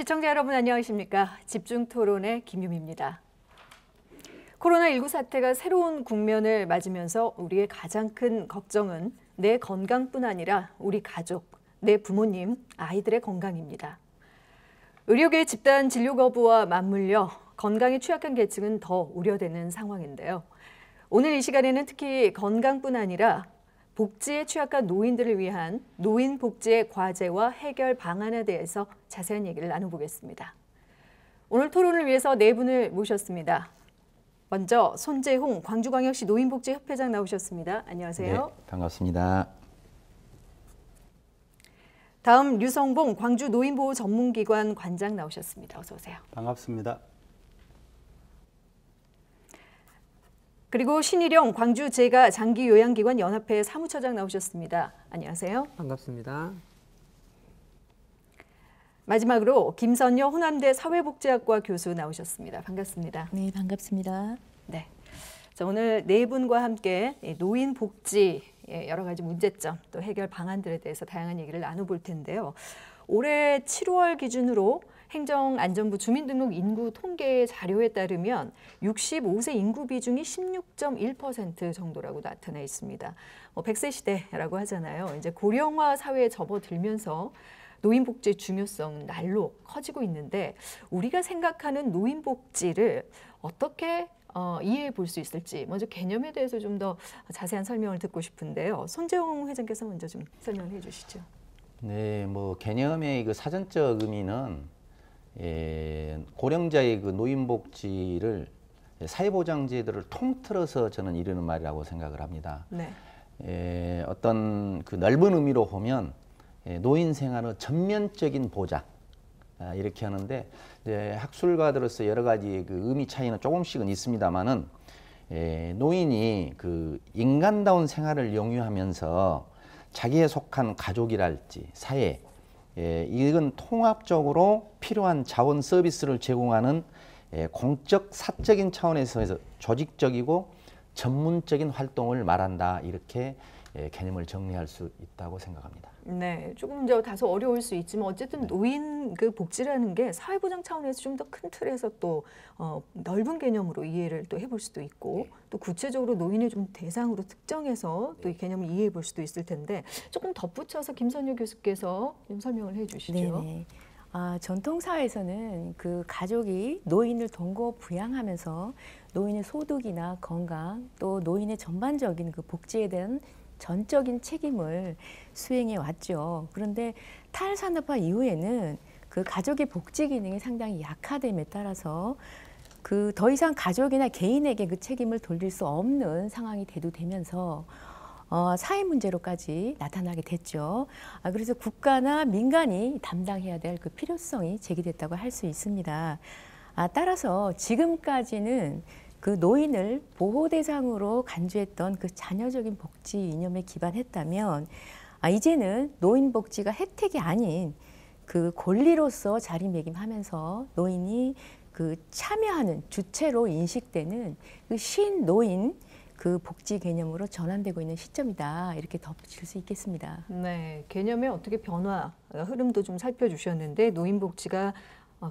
시청자 여러분 안녕하십니까? 집중토론의 김유미입니다. 코로나19 사태가 새로운 국면을 맞으면서 우리의 가장 큰 걱정은 내 건강뿐 아니라 우리 가족, 내 부모님, 아이들의 건강입니다. 의료계 집단 진료 거부와 맞물려 건강에 취약한 계층은 더 우려되는 상황인데요. 오늘 이 시간에는 특히 건강뿐 아니라 복지에 취약한 노인들을 위한 노인 복지의 과제와 해결 방안에 대해서 자세한 얘기를 나눠보겠습니다. 오늘 토론을 위해서 네 분을 모셨습니다. 먼저 손재홍 광주광역시 노인복지협회장 나오셨습니다. 안녕하세요. 네, 반갑습니다. 다음 류성봉 광주 노인보호 전문기관 관장 나오셨습니다. 어서 오세요. 반갑습니다. 그리고 신일영 광주 재가 장기요양기관 연합회 사무처장 나오셨습니다. 안녕하세요. 반갑습니다. 마지막으로 김선여 호남대 사회복지학과 교수 나오셨습니다. 반갑습니다. 네, 반갑습니다. 네, 자, 오늘 네 분과 함께 노인 복지 여러 가지 문제점 또 해결 방안들에 대해서 다양한 얘기를 나눠볼 텐데요. 올해 7월 기준으로 행정안전부 주민등록 인구 통계 자료에 따르면 65세 인구 비중이 16.1% 정도라고 나타나 있습니다. 100세 시대라고 하잖아요. 이제 고령화 사회에 접어들면서 노인복지의 중요성 날로 커지고 있는데 우리가 생각하는 노인복지를 어떻게 이해해 볼 수 있을지 먼저 개념에 대해서 좀 더 자세한 설명을 듣고 싶은데요. 손재홍 회장께서 먼저 좀 설명을 해주시죠. 네, 뭐 개념의 그 사전적 의미는 고령자의 그 노인복지를 사회보장제도를 통틀어서 저는 이르는 말이라고 생각을 합니다. 네. 어떤 그 넓은 의미로 보면 노인 생활의 전면적인 보장 이렇게 하는데 이제 학술가들로서 여러 가지 그 의미 차이는 조금씩은 있습니다만은 노인이 그 인간다운 생활을 영위하면서 자기에 속한 가족이랄지 사회 이건 통합적으로 필요한 자원 서비스를 제공하는 공적 사적인 차원에서 조직적이고 전문적인 활동을 말한다 이렇게 개념을 정리할 수 있다고 생각합니다. 네, 조금 이제 다소 어려울 수 있지만 어쨌든 노인 그 복지라는 게 사회보장 차원에서 좀 더 큰 틀에서 또 넓은 개념으로 이해를 또 해볼 수도 있고 또 구체적으로 노인을 좀 대상으로 특정해서 또 이 개념을 이해해 볼 수도 있을 텐데 조금 덧붙여서 김선여 교수께서 좀 설명을 해주시죠. 네네. 전통사회에서는 그 가족이 노인을 동거 부양하면서 노인의 소득이나 건강 또 노인의 전반적인 그 복지에 대한 전적인 책임을 수행해 왔죠. 그런데 탈산업화 이후에는 그 가족의 복지 기능이 상당히 약화됨에 따라서 그 더 이상 가족이나 개인에게 그 책임을 돌릴 수 없는 상황이 대두되면서 사회 문제로까지 나타나게 됐죠. 그래서 국가나 민간이 담당해야 될 그 필요성이 제기됐다고 할 수 있습니다. 따라서 지금까지는 그 노인을 보호 대상으로 간주했던 그 자녀적인 복지 이념에 기반했다면 이제는 노인 복지가 혜택이 아닌 그 권리로서 자리매김하면서 노인이 그 참여하는 주체로 인식되는 그 신노인 그 복지 개념으로 전환되고 있는 시점이다 이렇게 덧붙일 수 있겠습니다. 네, 개념의 어떻게 변화 흐름도 좀 살펴주셨는데 노인 복지가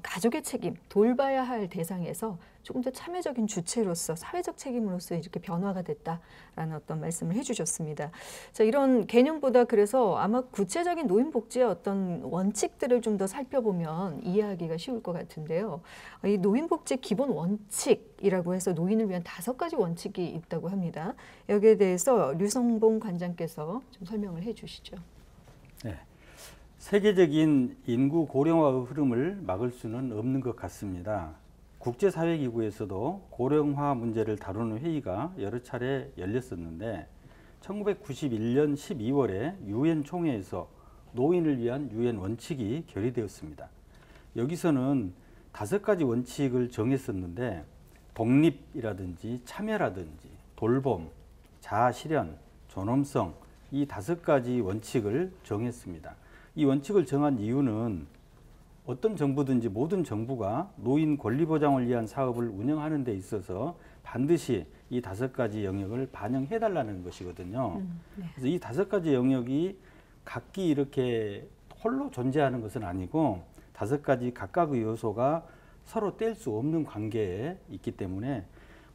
가족의 책임, 돌봐야 할 대상에서 조금 더 참여적인 주체로서 사회적 책임으로서 이렇게 변화가 됐다라는 어떤 말씀을 해주셨습니다. 자, 이런 개념보다 그래서 아마 구체적인 노인 복지의 어떤 원칙들을 좀 더 살펴보면 이해하기가 쉬울 것 같은데요. 이 노인 복지 기본 원칙이라고 해서 노인을 위한 5가지 원칙이 있다고 합니다. 여기에 대해서 류성봉 관장께서 좀 설명을 해주시죠. 네. 세계적인 인구 고령화의 흐름을 막을 수는 없는 것 같습니다. 국제사회기구에서도 고령화 문제를 다루는 회의가 여러 차례 열렸었는데 1991년 12월에 유엔 총회에서 노인을 위한 유엔 원칙이 결의되었습니다. 여기서는 5가지 원칙을 정했었는데 독립이라든지 참여라든지 돌봄, 자아실현, 존엄성 이 5가지 원칙을 정했습니다. 이 원칙을 정한 이유는 어떤 정부든지 모든 정부가 노인 권리 보장을 위한 사업을 운영하는 데 있어서 반드시 이 5가지 영역을 반영해달라는 것이거든요. 네. 그래서 이 5가지 영역이 각기 이렇게 홀로 존재하는 것은 아니고 5가지 각각의 요소가 서로 뗄 수 없는 관계에 있기 때문에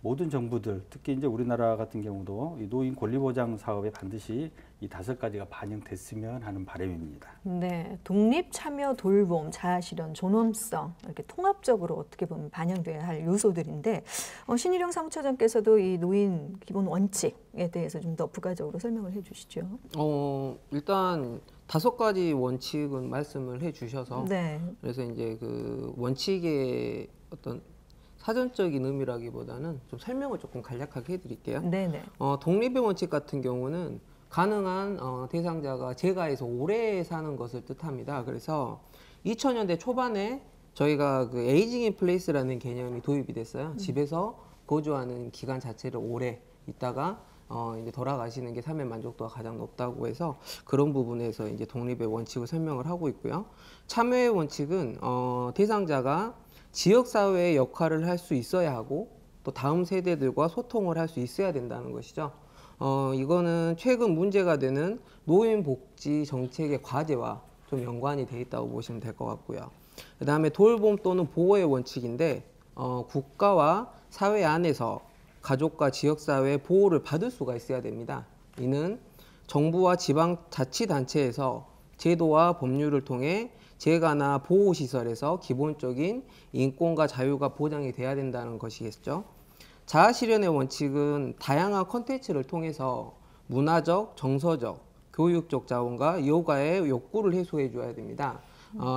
모든 정부들, 특히 이제 우리나라 같은 경우도 이 노인 권리보장 사업에 반드시 이 5가지가 반영됐으면 하는 바람입니다. 네, 독립, 참여, 돌봄, 자아실현, 존엄성 이렇게 통합적으로 어떻게 보면 반영돼야 할 요소들인데 신일영 사무처장께서도 이 노인 기본 원칙에 대해서 좀 더 부가적으로 설명을 해주시죠. 일단 5가지 원칙은 말씀을 해주셔서 네. 그래서 이제 그 원칙의 어떤 사전적인 의미라기보다는 좀 설명을 조금 간략하게 해드릴게요. 네네. 독립의 원칙 같은 경우는 가능한 대상자가 재가에서 오래 사는 것을 뜻합니다. 그래서 2000년대 초반에 저희가 그 에이징 인 플레이스라는 개념이 도입이 됐어요. 집에서 거주하는 기간 자체를 오래 있다가 이제 돌아가시는 게 삶의 만족도가 가장 높다고 해서 그런 부분에서 이제 독립의 원칙을 설명을 하고 있고요. 참여의 원칙은 대상자가 지역사회의 역할을 할 수 있어야 하고 또 다음 세대들과 소통을 할 수 있어야 된다는 것이죠. 이거는 최근 문제가 되는 노인복지 정책의 과제와 좀 연관이 돼 있다고 보시면 될 것 같고요. 그 다음에 돌봄 또는 보호의 원칙인데 국가와 사회 안에서 가족과 지역사회의 보호를 받을 수가 있어야 됩니다. 이는 정부와 지방자치단체에서 제도와 법률을 통해 재가나 보호시설에서 기본적인 인권과 자유가 보장이 돼야 된다는 것이겠죠. 자아실현의 원칙은 다양한 콘텐츠를 통해서 문화적, 정서적, 교육적 자원과 여가의 욕구를 해소해 줘야 됩니다.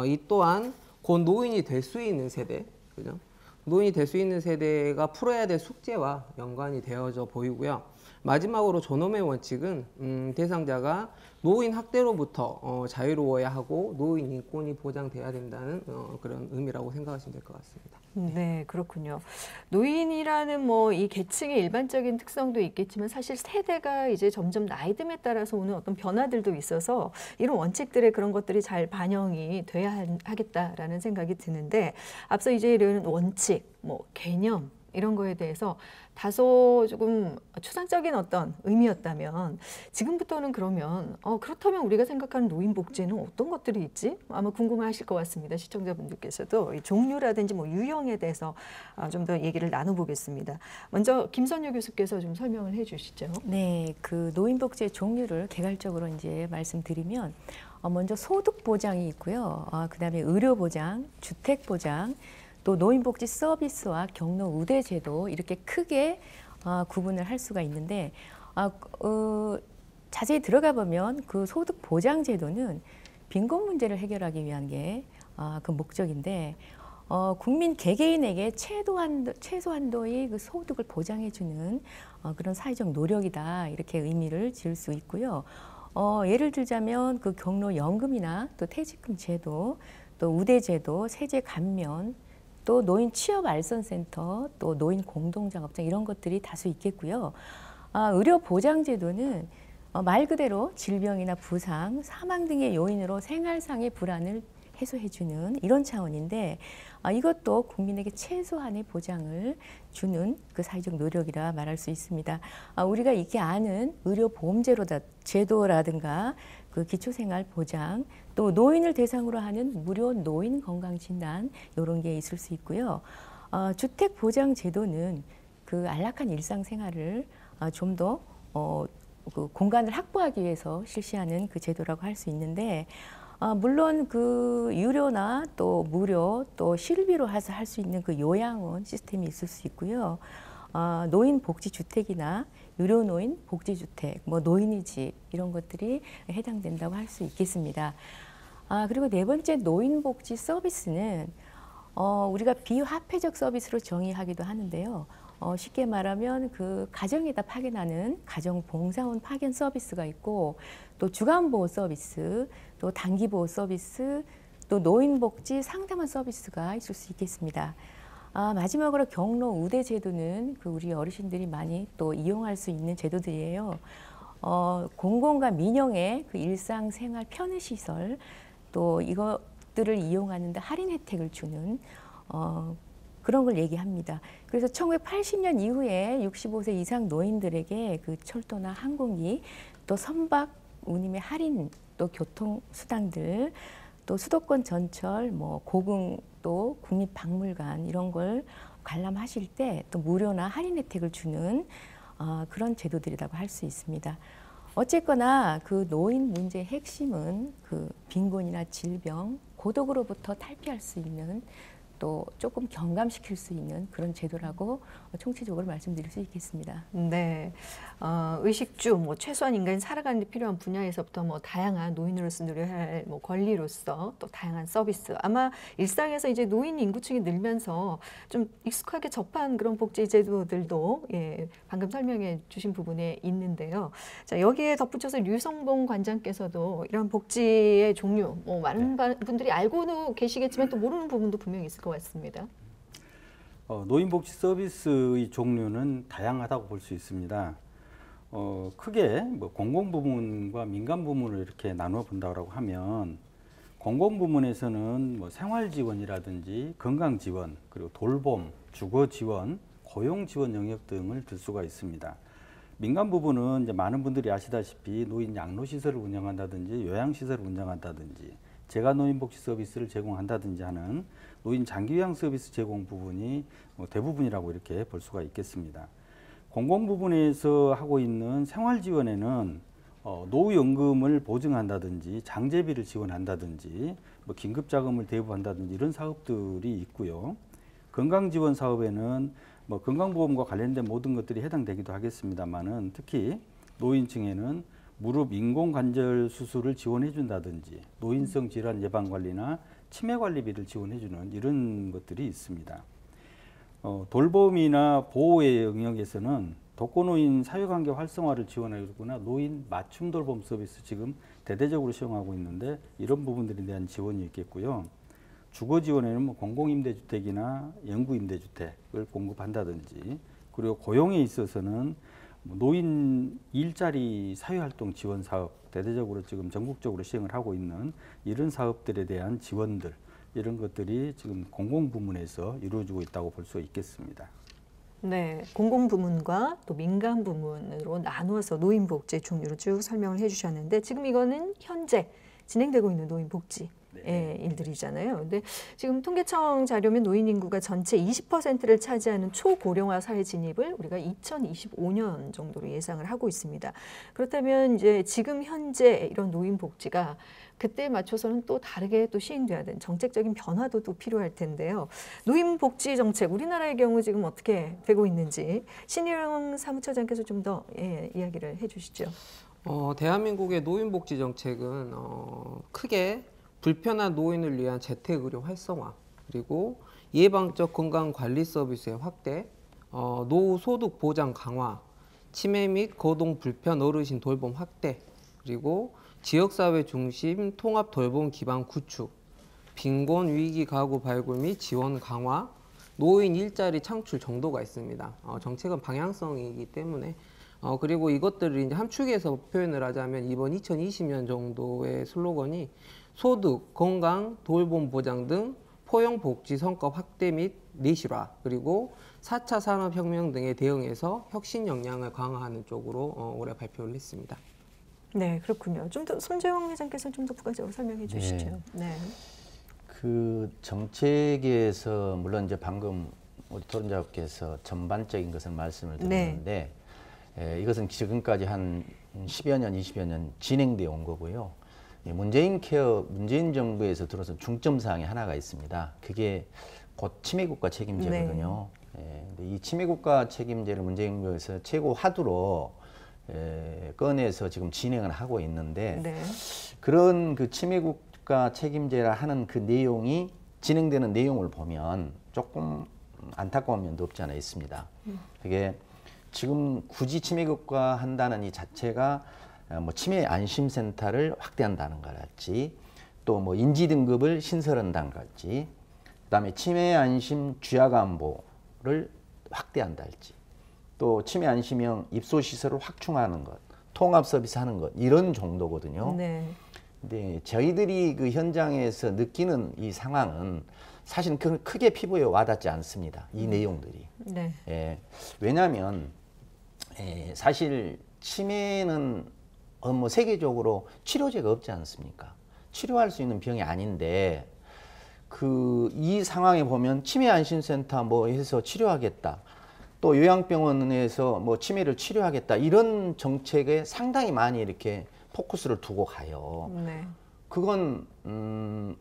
이 또한 곧 노인이 될 수 있는 세대, 그죠? 노인이 될 수 있는 세대가 풀어야 될 숙제와 연관이 되어져 보이고요. 마지막으로 존엄의 원칙은 대상자가 노인 학대로부터 자유로워야 하고 노인 인권이 보장돼야 된다는 그런 의미라고 생각하시면 될 것 같습니다. 네, 그렇군요. 노인이라는 뭐 이 계층의 일반적인 특성도 있겠지만 사실 세대가 이제 점점 나이듦에 따라서 오는 어떤 변화들도 있어서 이런 원칙들의 그런 것들이 잘 반영이 돼야 하겠다라는 생각이 드는데 앞서 이제 이런 원칙, 뭐 개념 이런 거에 대해서 다소 조금 추상적인 어떤 의미였다면 지금부터는 그러면 그렇다면 우리가 생각하는 노인복지는 어떤 것들이 있지? 아마 궁금해하실 것 같습니다. 시청자분들께서도 이 종류라든지 뭐 유형에 대해서 좀 더 얘기를 나눠보겠습니다. 먼저 김선유 교수께서 좀 설명을 해주시죠. 네, 그 노인복지의 종류를 개괄적으로 이제 말씀드리면 먼저 소득 보장이 있고요. 그다음에 의료 보장, 주택 보장. 또 노인복지 서비스와 경로 우대 제도 이렇게 크게 구분을 할 수가 있는데 자세히 들어가 보면 그 소득 보장 제도는 빈곤 문제를 해결하기 위한 게 그 목적인데 국민 개개인에게 최소한도의 그 소득을 보장해주는 그런 사회적 노력이다 이렇게 의미를 지을 수 있고요. 예를 들자면 그 경로연금이나 또 퇴직금 제도, 또 우대 제도, 세제 감면. 또 노인 취업 알선센터, 또 노인 공동작업장 이런 것들이 다수 있겠고요. 의료 보장 제도는 말 그대로 질병이나 부상, 사망 등의 요인으로 생활상의 불안을 해소해주는 이런 차원인데 이것도 국민에게 최소한의 보장을 주는 그 사회적 노력이라 말할 수 있습니다. 우리가 익히 아는 의료보험 제도라든가 그 기초생활보장, 또 노인을 대상으로 하는 무료 노인 건강진단 이런 게 있을 수 있고요. 주택보장제도는 그 안락한 일상생활을 좀 더 그 공간을 확보하기 위해서 실시하는 그 제도라고 할 수 있는데 물론 그 유료나 또 무료 또 실비로 해서 할 수 있는 그 요양원 시스템이 있을 수 있고요. 노인 복지주택이나 유료 노인 복지주택, 뭐 노인의 집 이런 것들이 해당된다고 할 수 있겠습니다. 그리고 네 번째 노인 복지 서비스는 우리가 비화폐적 서비스로 정의하기도 하는데요. 쉽게 말하면 그 가정에다 파견하는 가정봉사원 파견 서비스가 있고 또 주간보호 서비스, 또 단기보호 서비스, 또 노인복지 상담원 서비스가 있을 수 있겠습니다. 마지막으로 경로 우대 제도는 그 우리 어르신들이 많이 또 이용할 수 있는 제도들이에요. 공공과 민영의 그 일상생활 편의시설 또 이것들을 이용하는데 할인 혜택을 주는 그런 걸 얘기합니다. 그래서 1980년 이후에 65세 이상 노인들에게 그 철도나 항공기 또 선박 운임의 할인 또 교통수단들 또 수도권 전철, 뭐 고궁 또 국립박물관 이런 걸 관람하실 때 또 무료나 할인 혜택을 주는 그런 제도들이라고 할 수 있습니다. 어쨌거나 그 노인 문제의 핵심은 그 빈곤이나 질병, 고독으로부터 탈피할 수 있는 또 조금 경감시킬 수 있는 그런 제도라고 총체적으로 말씀드릴 수 있겠습니다. 네, 의식주, 뭐 최소한 인간이 살아가는 데 필요한 분야에서부터 뭐 다양한 노인으로서 누려야 할 뭐 권리로서 또 다양한 서비스. 아마 일상에서 이제 노인 인구층이 늘면서 좀 익숙하게 접한 그런 복지 제도들도 방금 설명해 주신 부분에 있는데요. 자, 여기에 덧붙여서 류성봉 관장께서도 이런 복지의 종류, 뭐 많은 분들이 알고는 계시겠지만 또 모르는 부분도 분명히 있을 것 같습니다. 노인복지 서비스의 종류는 다양하다고 볼 수 있습니다. 크게 뭐 공공부문과 민간부문을 이렇게 나누어 본다고 하면 공공부문에서는 뭐 생활지원이라든지 건강지원, 그리고 돌봄, 주거지원, 고용지원 영역 등을 들 수가 있습니다. 민간 부분은 이제 많은 분들이 아시다시피 노인 양로시설을 운영한다든지 요양시설을 운영한다든지 재가노인복지 서비스를 제공한다든지 하는 노인 장기요양 서비스 제공 부분이 대부분이라고 이렇게 볼 수가 있겠습니다. 공공 부분에서 하고 있는 생활지원에는 노후연금을 보증한다든지 장제비를 지원한다든지 뭐 긴급자금을 대부한다든지 이런 사업들이 있고요. 건강지원 사업에는 뭐 건강보험과 관련된 모든 것들이 해당되기도 하겠습니다만은 특히 노인층에는 무릎 인공관절 수술을 지원해 준다든지 노인성 질환 예방관리나 치매관리비를 지원해 주는 이런 것들이 있습니다. 돌봄이나 보호의 영역에서는 독거노인 사회관계 활성화를 지원하거나 노인 맞춤 돌봄 서비스 지금 대대적으로 시행하고 있는데 이런 부분들에 대한 지원이 있겠고요. 주거 지원에는 뭐 공공임대주택이나 영구임대주택을 공급한다든지 그리고 고용에 있어서는 노인 일자리 사회활동 지원 사업 대대적으로 지금 전국적으로 시행을 하고 있는 이런 사업들에 대한 지원들 이런 것들이 지금 공공부문에서 이루어지고 있다고 볼 수 있겠습니다. 네, 공공부문과 또 민간부문으로 나누어서 노인복지 종류로 쭉 설명을 해주셨는데 지금 이거는 현재 진행되고 있는 노인복지 일들이잖아요. 근데 지금 통계청 자료면 노인 인구가 전체 20%를 차지하는 초고령화 사회 진입을 우리가 2025년 정도로 예상을 하고 있습니다. 그렇다면 이제 지금 현재 이런 노인 복지가 그때에 맞춰서는 또 다르게 또 시행돼야 되는 정책적인 변화도 또 필요할 텐데요. 노인 복지 정책 우리나라의 경우 지금 어떻게 되고 있는지 신희영 사무처장께서 좀 더 이야기를 해주시죠. 대한민국의 노인복지 정책은 크게 불편한 노인을 위한 재택의료 활성화, 그리고 예방적 건강관리 서비스의 확대, 노후 소득 보장 강화, 치매 및 거동 불편 어르신 돌봄 확대, 그리고 지역사회 중심 통합 돌봄 기반 구축, 빈곤 위기 가구 발굴 및 지원 강화, 노인 일자리 창출 정도가 있습니다. 정책은 방향성이기 때문에 그리고 이것들을 이제 함축해서 표현을 하자면 이번 2020년 정도의 슬로건이 소득, 건강, 돌봄 보장 등 포용 복지 성과 확대 및 내실화, 그리고 4차 산업혁명 등에 대응해서 혁신 역량을 강화하는 쪽으로 올해 발표를 했습니다. 네, 그렇군요. 좀 더 손재영 회장께서 좀 더 부가적으로 설명해 주시죠. 네. 그 정책에서 물론 이제 방금 우리 토론자께서 전반적인 것을 말씀을 드렸는데 이것은 지금까지 한 10여 년, 20여 년 진행되어 온 거고요. 문재인 케어, 문재인 정부에서 들어서 중점 사항이 하나가 있습니다. 그게 곧 치매국가 책임제거든요. 근데 이 치매국가 책임제를 문재인 정부에서 최고 화두로 꺼내서 지금 진행을 하고 있는데 그런 그 치매국가 책임제라 하는 그 내용이 진행되는 내용을 보면 조금 안타까운 면도 없지 않아 있습니다. 그게 지금 굳이 치매국가 한다는 이 자체가 뭐 치매 안심센터를 확대한다는 것같이 또 뭐 인지 등급을 신설한다는 것같이 그다음에 치매 안심 주야간보를 확대한다 할지 또 치매 안심형 입소 시설을 확충하는 것, 통합 서비스 하는 것 이런 정도거든요. 근데 저희들이 그 현장에서 느끼는 이 상황은 사실 크게 피부에 와닿지 않습니다. 이 내용들이. 왜냐하면 사실 치매는 뭐 세계적으로 치료제가 없지 않습니까? 치료할 수 있는 병이 아닌데 이 상황에 보면 치매안심센터 뭐 해서 치료하겠다. 또 요양병원에서 뭐 치매를 치료하겠다. 이런 정책에 상당히 많이 이렇게 포커스를 두고 가요. 네. 그건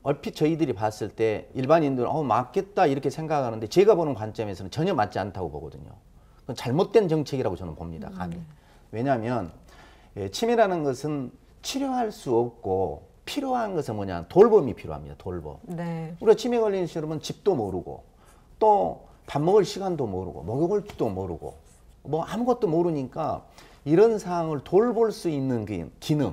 얼핏 저희들이 봤을 때 일반인들은 맞겠다 이렇게 생각하는데 제가 보는 관점에서는 전혀 맞지 않다고 보거든요. 그건 잘못된 정책이라고 저는 봅니다. 감히. 왜냐하면 치매라는 것은 치료할 수 없고 필요한 것은 뭐냐, 돌봄이 필요합니다. 돌봄. 네. 우리가 치매 걸린 시절은 집도 모르고 또 밥 먹을 시간도 모르고 목욕을 줄도 모르고 뭐 아무것도 모르니까 이런 상황을 돌볼 수 있는 기능,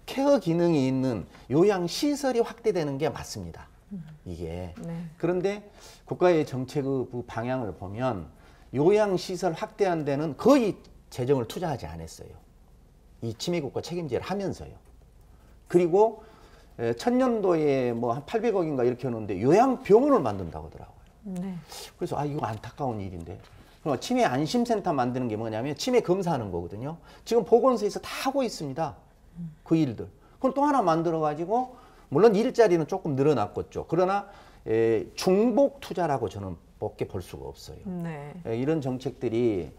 케어 기능이 있는 요양시설이 확대되는 게 맞습니다. 이게. 네. 그런데 국가의 정책 방향을 보면 요양시설 확대한 데는 거의 재정을 투자하지 않았어요. 이 치매국가 책임제를 하면서요. 그리고 천년도에 뭐 한 800억인가 이렇게 하는데 요양병원을 만든다고 하더라고요. 네. 그래서 이거 안타까운 일인데. 그럼 치매 안심센터 만드는 게 뭐냐면 치매 검사하는 거거든요. 지금 보건소에서 다 하고 있습니다. 그 일들. 그럼 또 하나 만들어 가지고 물론 일자리는 조금 늘어났겠죠. 그러나 중복 투자라고 저는 밖에 볼 수가 없어요. 네. 이런 정책들이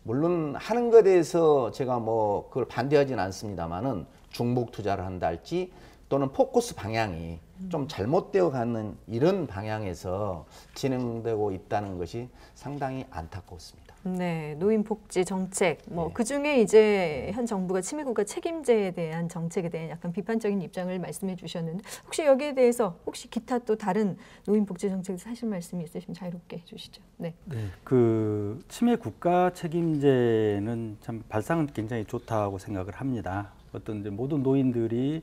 물론 하는 것에 대해서 제가 뭐 그걸 반대하지는 않습니다만은 중복 투자를 한다 할지 또는 포커스 방향이 좀 잘못되어 가는 이런 방향에서 진행되고 있다는 것이 상당히 안타깝습니다. 네, 노인 복지 정책, 뭐 네. 그 중에 이제 현 정부가 치매국가 책임제에 대한 정책에 대한 약간 비판적인 입장을 말씀해 주셨는데 혹시 여기에 대해서 혹시 기타 또 다른 노인 복지 정책에서 하실 말씀이 있으시면 자유롭게 해주시죠. 네. 네, 그 치매 국가 책임제는 참 발상은 굉장히 좋다고 생각을 합니다. 어떤 이제 모든 노인들이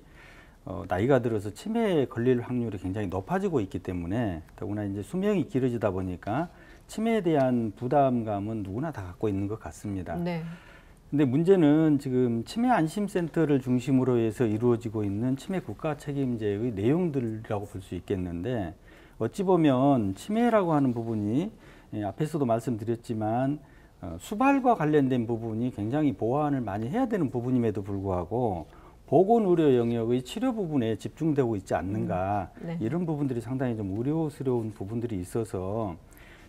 나이가 들어서 치매에 걸릴 확률이 굉장히 높아지고 있기 때문에 더구나 이제 수명이 길어지다 보니까 치매에 대한 부담감은 누구나 다 갖고 있는 것 같습니다. 네. 근데 문제는 지금 치매 안심센터를 중심으로 해서 이루어지고 있는 치매 국가 책임제의 내용들이라고 볼 수 있겠는데 어찌 보면 치매라고 하는 부분이 앞에서도 말씀드렸지만 수발과 관련된 부분이 굉장히 보완을 많이 해야 되는 부분임에도 불구하고 보건의료 영역의 치료 부분에 집중되고 있지 않는가 네. 이런 부분들이 상당히 좀 우려스러운 부분들이 있어서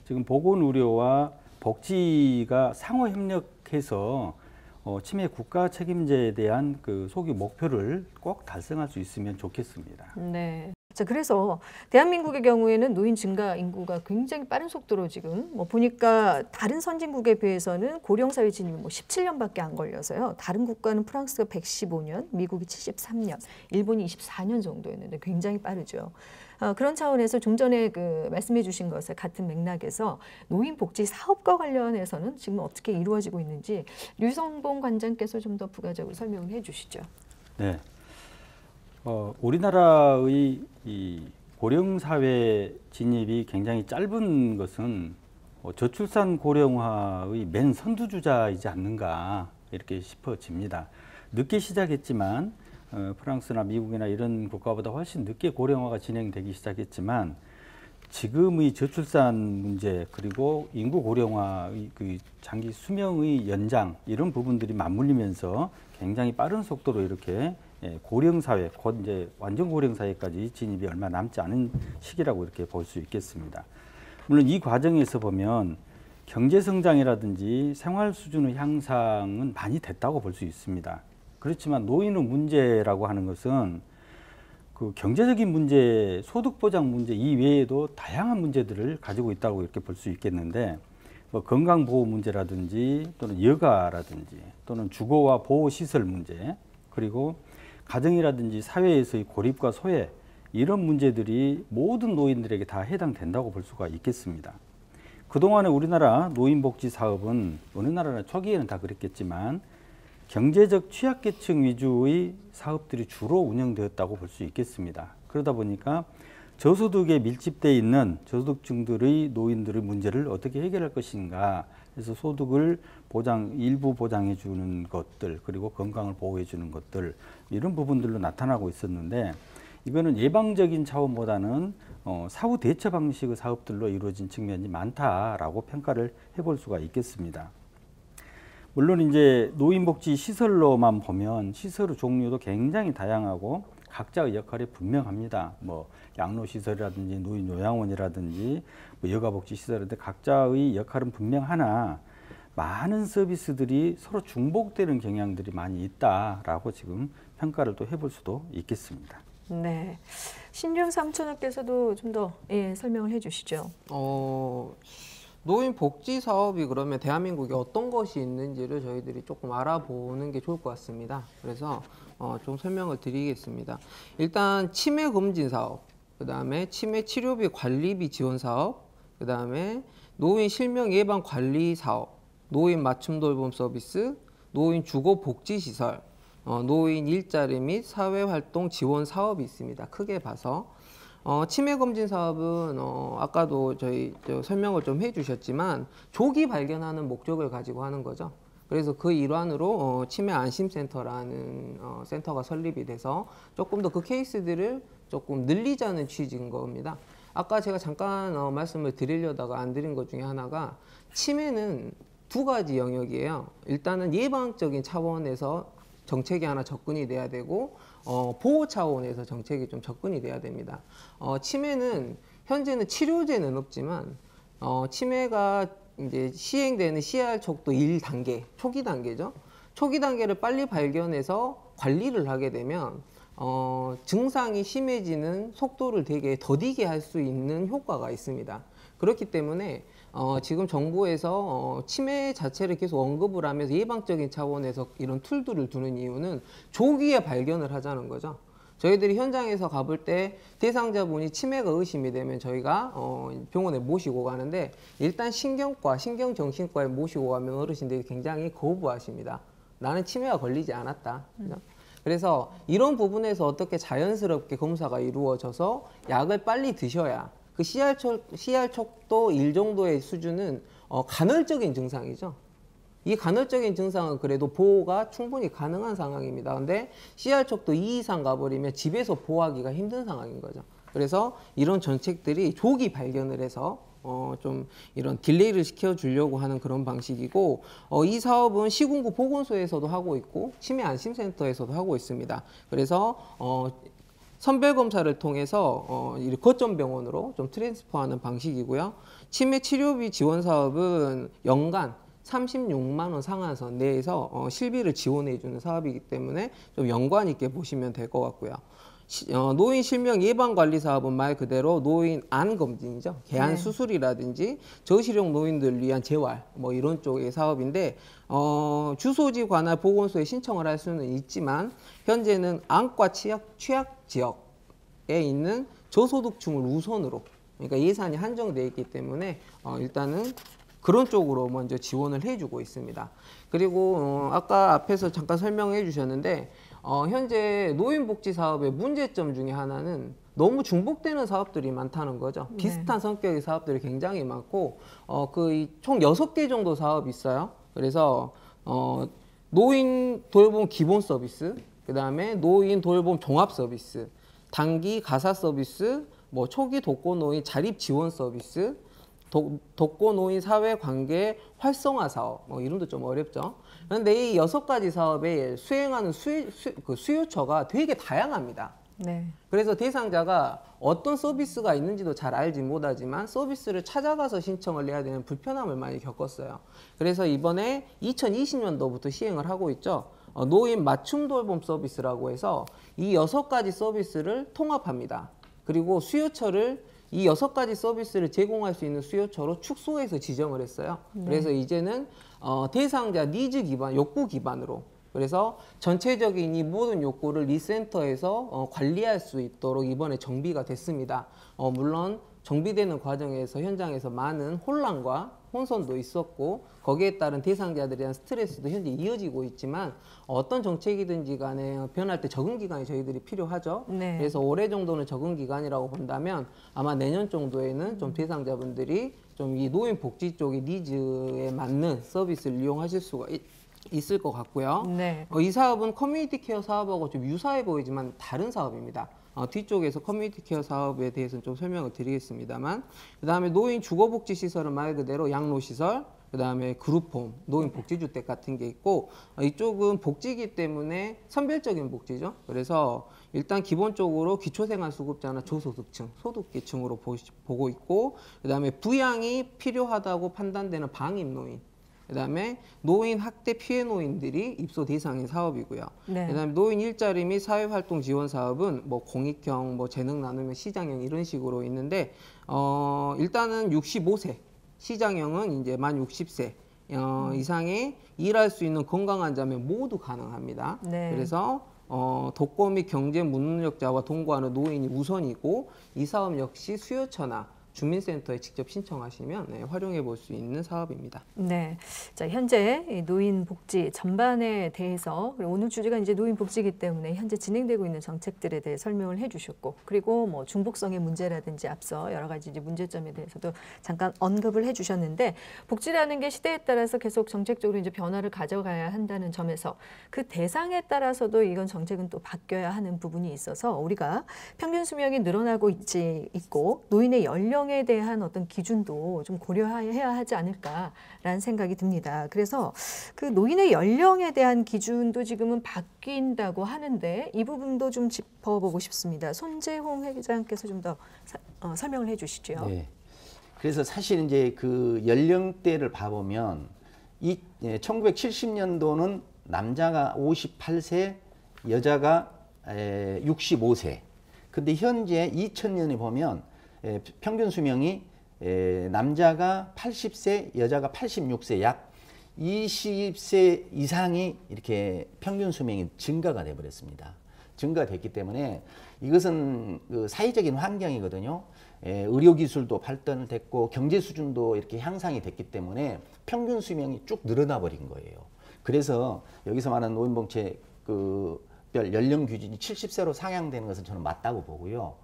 지금 보건의료와 복지가 상호 협력해서 치매 국가 책임제에 대한 그 소기 목표를 꼭 달성할 수 있으면 좋겠습니다. 네. 자, 그래서 대한민국의 경우에는 노인 증가 인구가 굉장히 빠른 속도로 지금 뭐 보니까 다른 선진국에 비해서는 고령사회 진입이 뭐 17년밖에 안 걸려서요. 다른 국가는 프랑스가 115년, 미국이 73년, 일본이 24년 정도였는데 굉장히 빠르죠. 그런 차원에서 좀 전에 그 말씀해 주신 것에 같은 맥락에서 노인복지 사업과 관련해서는 지금 어떻게 이루어지고 있는지 류성봉 관장께서 좀 더 부가적으로 설명을 해 주시죠. 네. 우리나라의 이 고령사회 진입이 굉장히 짧은 것은 저출산 고령화의 맨 선두주자이지 않는가 이렇게 싶어집니다. 늦게 시작했지만 프랑스나 미국이나 이런 국가보다 훨씬 늦게 고령화가 진행되기 시작했지만 지금의 저출산 문제 그리고 인구 고령화의 그 장기 수명의 연장 이런 부분들이 맞물리면서 굉장히 빠른 속도로 이렇게 고령사회, 곧 이제 완전 고령사회까지 진입이 얼마 남지 않은 시기라고 이렇게 볼 수 있겠습니다. 물론 이 과정에서 보면 경제성장이라든지 생활 수준의 향상은 많이 됐다고 볼 수 있습니다. 그렇지만 노인의 문제라고 하는 것은 그 경제적인 문제, 소득보장 문제 이외에도 다양한 문제들을 가지고 있다고 이렇게 볼 수 있겠는데 뭐 건강보호 문제라든지 또는 여가라든지 또는 주거와 보호시설 문제 그리고 가정이라든지 사회에서의 고립과 소외 이런 문제들이 모든 노인들에게 다 해당된다고 볼 수가 있겠습니다. 그동안에 우리나라 노인복지 사업은 어느 나라나 초기에는 다 그랬겠지만 경제적 취약계층 위주의 사업들이 주로 운영되었다고 볼 수 있겠습니다. 그러다 보니까 저소득에 밀집되어 있는 저소득층들의 노인들의 문제를 어떻게 해결할 것인가 해서 소득을 일부 보장해 주는 것들 그리고 건강을 보호해 주는 것들 이런 부분들로 나타나고 있었는데 이거는 예방적인 차원보다는 사후 대처 방식의 사업들로 이루어진 측면이 많다라고 평가를 해볼 수가 있겠습니다. 물론 이제 노인복지 시설로만 보면 시설의 종류도 굉장히 다양하고 각자의 역할이 분명합니다. 뭐 양로시설이라든지 노인 요양원이라든지 뭐 여가복지시설인데 각자의 역할은 분명하나 많은 서비스들이 서로 중복되는 경향들이 많이 있다라고 지금 평가를 또 해볼 수도 있겠습니다. 네, 신윤 사무처장께서도 좀 더 설명을 해주시죠. 노인 복지 사업이 그러면 대한민국에 어떤 것이 있는지를 저희들이 조금 알아보는 게 좋을 것 같습니다. 그래서 좀 설명을 드리겠습니다. 일단 치매 검진 사업, 그 다음에 치매 치료비 관리비 지원 사업, 그 다음에 노인 실명 예방 관리 사업, 노인 맞춤 돌봄 서비스, 노인 주거 복지 시설, 노인 일자리 및 사회활동 지원 사업이 있습니다. 크게 봐서. 치매 검진 사업은 아까도 저희 설명을 좀 해주셨지만 조기 발견하는 목적을 가지고 하는 거죠. 그래서 그 일환으로 치매 안심센터라는 센터가 설립이 돼서 조금 더 그 케이스들을 조금 늘리자는 취지인 겁니다. 아까 제가 잠깐 말씀을 드리려다가 안 드린 것 중에 하나가 치매는 두 가지 영역이에요. 일단은 예방적인 차원에서 정책이 하나 접근이 돼야 되고 보호 차원에서 정책이 좀 접근이 돼야 됩니다. 치매는 현재는 치료제는 없지만 치매가 이제 시행되는 CR 촉도 1단계, 초기 단계죠. 초기 단계를 빨리 발견해서 관리를 하게 되면 증상이 심해지는 속도를 되게 더디게 할 수 있는 효과가 있습니다. 그렇기 때문에 지금 정부에서 치매 자체를 계속 언급을 하면서 예방적인 차원에서 이런 툴들을 두는 이유는 조기에 발견을 하자는 거죠. 저희들이 현장에서 가볼 때 대상자분이 치매가 의심이 되면 저희가 병원에 모시고 가는데 일단 신경과, 신경정신과에 모시고 가면 어르신들이 굉장히 거부하십니다. 나는 치매가 걸리지 않았다. 그래서 이런 부분에서 어떻게 자연스럽게 검사가 이루어져서 약을 빨리 드셔야 그 CR 촉도 1 정도의 수준은 간헐적인 증상이죠. 이 간헐적인 증상은 그래도 보호가 충분히 가능한 상황입니다. 근데 CR 촉도 2 이상 가버리면 집에서 보호하기가 힘든 상황인 거죠. 그래서 이런 정책들이 조기 발견을 해서 좀 이런 딜레이를 시켜주려고 하는 그런 방식이고 이 사업은 시군구 보건소에서도 하고 있고 치매 안심센터에서도 하고 있습니다. 그래서 선별검사를 통해서 거점 병원으로 좀 트랜스퍼하는 방식이고요. 치매 치료비 지원 사업은 연간 36만 원 상한선 내에서 실비를 지원해주는 사업이기 때문에 좀 연관 있게 보시면 될 것 같고요. 노인 실명 예방 관리 사업은 말 그대로 노인 안 검진이죠. 개안 수술이라든지 저실용 노인들 위한 재활 뭐 이런 쪽의 사업인데 주소지 관할 보건소에 신청을 할 수는 있지만 현재는 안과 취약 지역에 있는 저소득층을 우선으로 그러니까 예산이 한정되어 있기 때문에 일단은 그런 쪽으로 먼저 지원을 해주고 있습니다. 그리고 아까 앞에서 잠깐 설명해 주셨는데 현재 노인복지 사업의 문제점 중에 하나는 너무 중복되는 사업들이 많다는 거죠. 비슷한 성격의 사업들이 굉장히 많고 총 6개 정도 사업이 있어요. 그래서 노인 돌봄 기본 서비스, 그 다음에 노인 돌봄 종합 서비스, 단기 가사 서비스, 뭐 초기 독거 노인 자립 지원 서비스, 독거 노인 사회관계 활성화 사업, 뭐 이름도 좀 어렵죠. 그런데 이 6가지 사업에 수행하는 수요처가 되게 다양합니다. 네. 그래서 대상자가 어떤 서비스가 있는지도 잘 알지 못하지만 서비스를 찾아가서 신청을 해야 되는 불편함을 많이 겪었어요. 그래서 이번에 2020년도부터 시행을 하고 있죠. 노인 맞춤 돌봄 서비스라고 해서 이 6가지 서비스를 통합합니다. 그리고 수요처를 이 6가지 서비스를 제공할 수 있는 수요처로 축소해서 지정을 했어요. 그래서 이제는 대상자 니즈 기반, 욕구 기반으로 그래서 전체적인 이 모든 욕구를 이 센터에서 관리할 수 있도록 이번에 정비가 됐습니다. 물론 정비되는 과정에서 현장에서 많은 혼란과 혼선도 있었고 거기에 따른 대상자들에 대한 스트레스도 현재 이어지고 있지만 어떤 정책이든지 간에 변할 때 적응 기간이 저희들이 필요하죠. 네. 그래서 올해 정도는 적응 기간이라고 본다면 아마 내년 정도에는 좀 대상자분들이 좀 이 노인 복지 쪽의 니즈에 맞는 서비스를 이용하실 수가 있을 것 같고요. 네. 이 사업은 커뮤니티 케어 사업하고 좀 유사해 보이지만 다른 사업입니다. 뒤쪽에서 커뮤니티 케어 사업에 대해서는 좀 설명을 드리겠습니다만 그 다음에 노인 주거복지시설은 말 그대로 양로시설, 그다음에 그룹홈, 노인 복지주택 같은 게 있고 이쪽은 복지이기 때문에 선별적인 복지죠. 그래서 일단 기본적으로 기초생활수급자나 저소득층, 소득계층으로 보고 있고 그다음에 부양이 필요하다고 판단되는 방임노인, 그다음에 노인 학대 피해 노인들이 입소 대상인 사업이고요. 네. 그다음에 노인 일자리 및 사회활동 지원 사업은 뭐 공익형, 뭐 재능 나누면 시장형 이런 식으로 있는데 일단은 65세 시장형은 이제 만 60세 이상의 일할 수 있는 건강한 자면 모두 가능합니다. 네. 그래서 독거 및 경제 무능력자와 동거하는 노인이 우선이고 이 사업 역시 수요처나 주민센터에 직접 신청하시면 활용해 볼 수 있는 사업입니다. 네, 자 현재 이 노인 복지 전반에 대해서 그리고 오늘 주제가 이제 노인 복지이기 때문에 현재 진행되고 있는 정책들에 대해 설명을 해주셨고 그리고 뭐 중복성의 문제라든지 앞서 여러 가지 이제 문제점에 대해서도 잠깐 언급을 해주셨는데 복지라는 게 시대에 따라서 계속 정책적으로 이제 변화를 가져가야 한다는 점에서 그 대상에 따라서도 이건 정책은 또 바뀌어야 하는 부분이 있어서 우리가 평균 수명이 늘어나고 있고 노인의 연령에 대한 어떤 기준도 좀 고려해야 하지 않을까라는 생각이 듭니다. 그래서 그 노인의 연령에 대한 기준도 지금은 바뀐다고 하는데 이 부분도 좀 짚어보고 싶습니다. 손재홍 회장께서 좀 더 설명을 해주시죠. 네. 그래서 사실 이제 그 연령대를 봐보면 1970년도는 남자가 58세, 여자가 65세. 근데 현재 2000년에 보면 평균 수명이 남자가 80세, 여자가 86세, 약 20세 이상이 이렇게 평균 수명이 증가가 돼 버렸습니다. 증가됐기 때문에 이것은 그 사회적인 환경이거든요. 의료기술도 발전됐고 경제 수준도 이렇게 향상이 됐기 때문에 평균 수명이 쭉 늘어나 버린 거예요. 그래서 여기서 말하는 노인복지 별 연령 기준이 70세로 상향되는 것은 저는 맞다고 보고요.